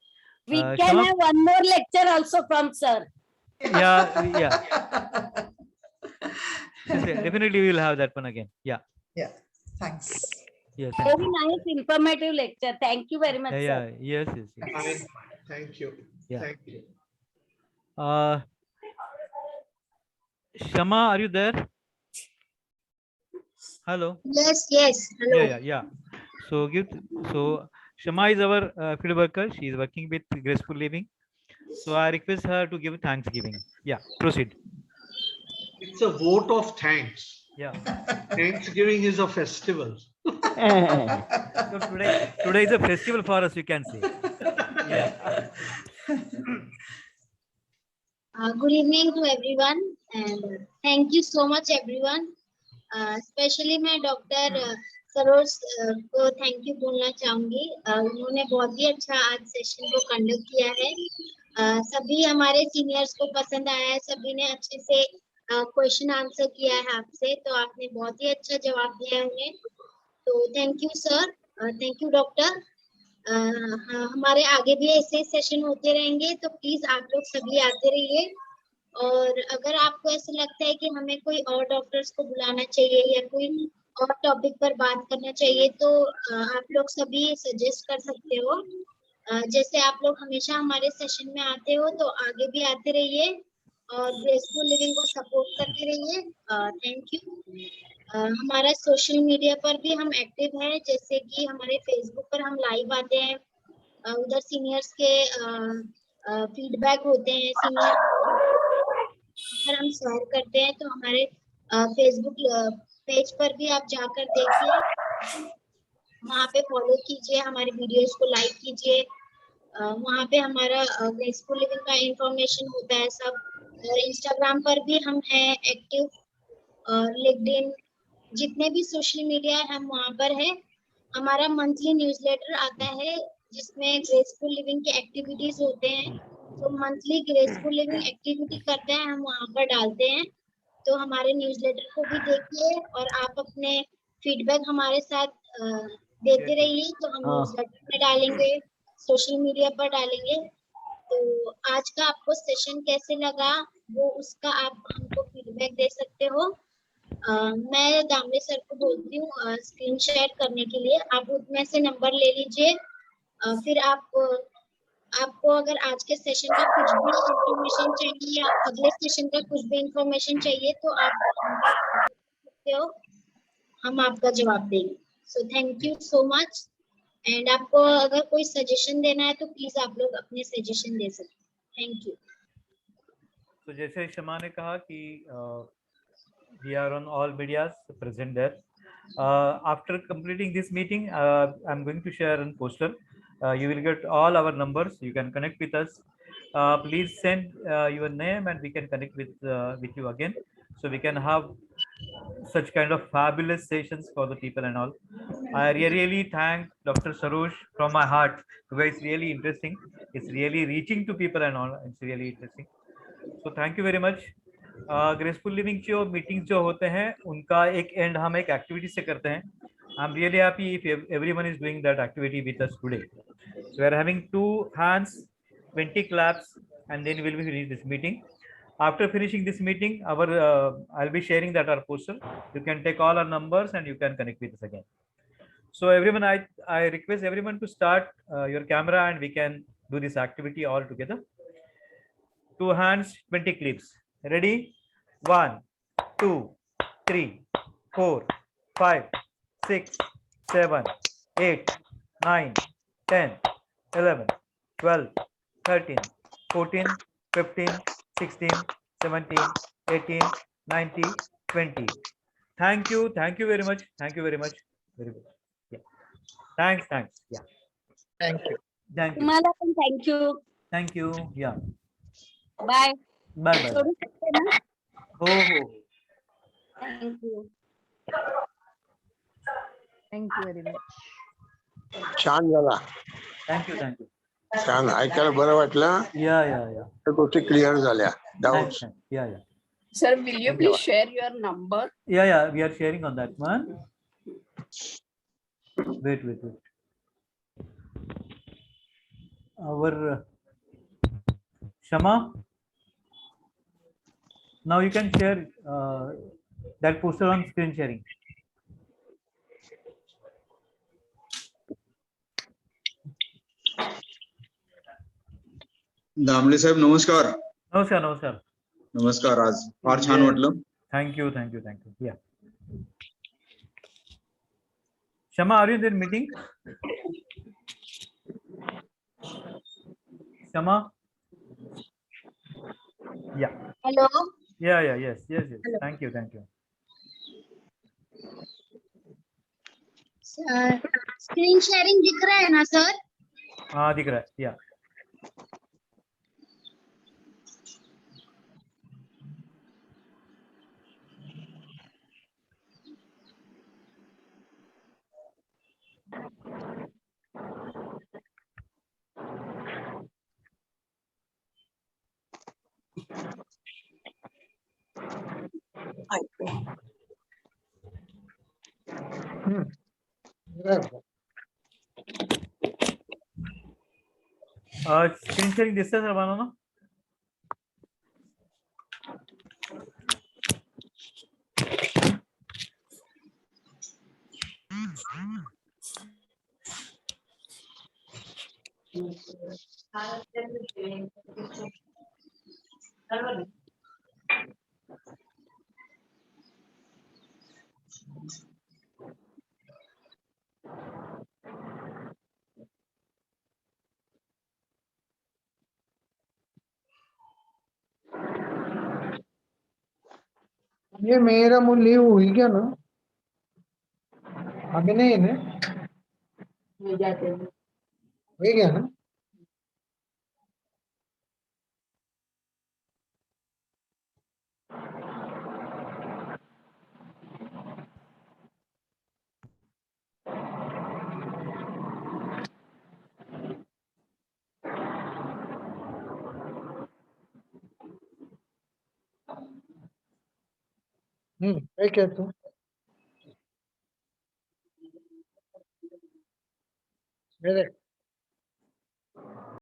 We can Shama? have one more lecture also from sir. Yeah. Definitely we will have that one again. Yeah. Yeah. Thanks. Yes. Very nice informative lecture. Thank you very much, Yeah. sir. Yes. Fine. Thank you. Yeah. Thank you. Shama, are you there? Hello. Yes. Hello. Yeah. So Shama is our field worker. She is working with Graceful Living. So I request her to give Thanksgiving. Yeah, proceed. It's a vote of thanks. Yeah. Thanksgiving is a festival. So today is a festival for us, you can say. Yeah. Good evening to everyone, and thank you so much, everyone. Especially मैं doctor Saroj को thank you बोलना चाहूंगी. उन्होंने बहुत ही अच्छा आज session को conduct किया है. सभी हमारे सीनियर्स को पसंद आया है. सभी ने अच्छे से क्वेश्चन आंसर किया है आपसे, तो आपने बहुत ही अच्छा जवाब दिया है उन्हें. तो thank you sir, thank you doctor. हमारे आगे भी ऐसे सेशन होते रहेंगे, तो प्लीज आप लोग सभी आते रहिए. और अगर आपको ऐसा लगता है कि हमें कोई और डॉक्टर्स को बुलाना चाहिए या कोई और टॉपिक पर बात करना चाहिए, तो आप लोग सभी सजेस्ट कर सकते हो. जैसे आप लोग हमेशा हमारे सेशन में आते हो, तो आगे भी आते रहिए और ग्रेसफुल लिविंग को सपोर्ट करते रहिए. Thank you. हमारा सोशल मीडिया पर भी हम एक्टिव हैं, जैसे कि हमारे फेसबुक पर हम लाइव आते हैं. उधर सीनियर्स के फीडबैक होते हैं, सीनियर पर हम शेयर करते हैं. तो हमारे फेसबुक पेज पर भी आप जाकर देखिए, वहाँ पे फॉलो कीजिए, हमारे वीडियोस को लाइक कीजिए. वहाँ पे हमारा ग्रेसफुल लिविंग का इंफॉर्मेशन होता है सब. और इंस्टाग्राम पर भी हम हैं एक्टिव, लिंक्डइन, जितने भी सोशल मीडिया है हम वहाँ पर है. हमारा मंथली न्यूज़लेटर आता है जिसमें ग्रेसफुल लिविंग के एक्टिविटीज होते हैं. तो मंथली ग्रेसफुल लिविंग एक्टिविटी करते हैं, हम वहाँ पर डालते हैं. तो हमारे न्यूज़लेटर को भी देखिए और आप अपने फीडबैक हमारे साथ देते रहिए. तो हम न्यूज़लेटर में डालेंगे, सोशल मीडिया पर डालेंगे. तो आज का आपको सेशन कैसे लगा, वो उसका आप हमको फीडबैक दे सकते हो. मैं दामले सर को बोलती हूँ स्क्रीन शेयर करने के लिए. आप उसमें से नंबर ले लीजिए. फिर आपको अगर आज के सेशन का कुछ भी इंफॉर्मेशन चाहिए या अगले सेशन का कुछ भी इंफॉर्मेशन चाहिए, तो आप सकते हो, हम आपका जवाब देंगे. So thank you so much. And आपको अगर कोई सजेशन देना है तो प्लीज आप लोग अपने सजेशन दे सकते हैं. Thank you. तो जैसे शमा ने कहा कि we are on all medias present there. After completing this meeting, I'm going to share a poster. You will get all our numbers. You can connect with us. Please send your name and we can connect with you again, so we can have such kind of fabulous sessions for the people and all. I really thank Dr. Sarosh from my heart, because it's really interesting. It's really reaching to people and all. It's really interesting. So thank you very much. Graceful living जो meetings जो होते हैं उनका एक and हम एक activity से करते हैं. I am really happy if everyone is doing that activity with us today. So we are having 2 hands, 20 claps, and then we'll be finishing this meeting. After finishing this meeting, I'll be sharing that our poster. You can take all our numbers and you can connect with us again. So everyone, I request everyone to start your camera and we can do this activity all together. 2 hands, 20 clips. Ready? 1, 2, 3, 4, 5, 6, 7, 8, 9, 10, 11, 12, 13, 14, 15, 16, 17, 18, 19, 20. Thank you very much. Thank you very much. Very good. Yeah. Thanks. Yeah. Thank you. तुम्हाला पण thank you. Thank you. Yeah. Bye. Bye. सोडू शकते ना? हो. Thank you. Thank you very much. छान झाला. Thank you. छान ऐकायला बरं वाटलं. या त्या गोष्टी क्लिअर झाल्या. डाऊट्स. या Sir, will you please share your number? या we are sharing on that one. Wait. Our Shama, now you can share that poster on screen sharing. Damle साहेब नमस्कार. नमस्कार नमस्कार. नमस्कार. आज फार छान वाटलं. Thank you, thank you, thank you. Yeah. Shama, are you in the meeting? Shama? Yeah. Hello. Yeah, yeah, yes, yes, yes. Hello. Thank you, thank you. Screen sharing दिख रहा है ना सर? हाँ दिख रहा है. Yeah. Screen sharing दिसतंय सर्वांना ना? ये मेरा मूल्य हो गया ना, अभी नहीं है ना, हो गया ना. काय कहतो मेरे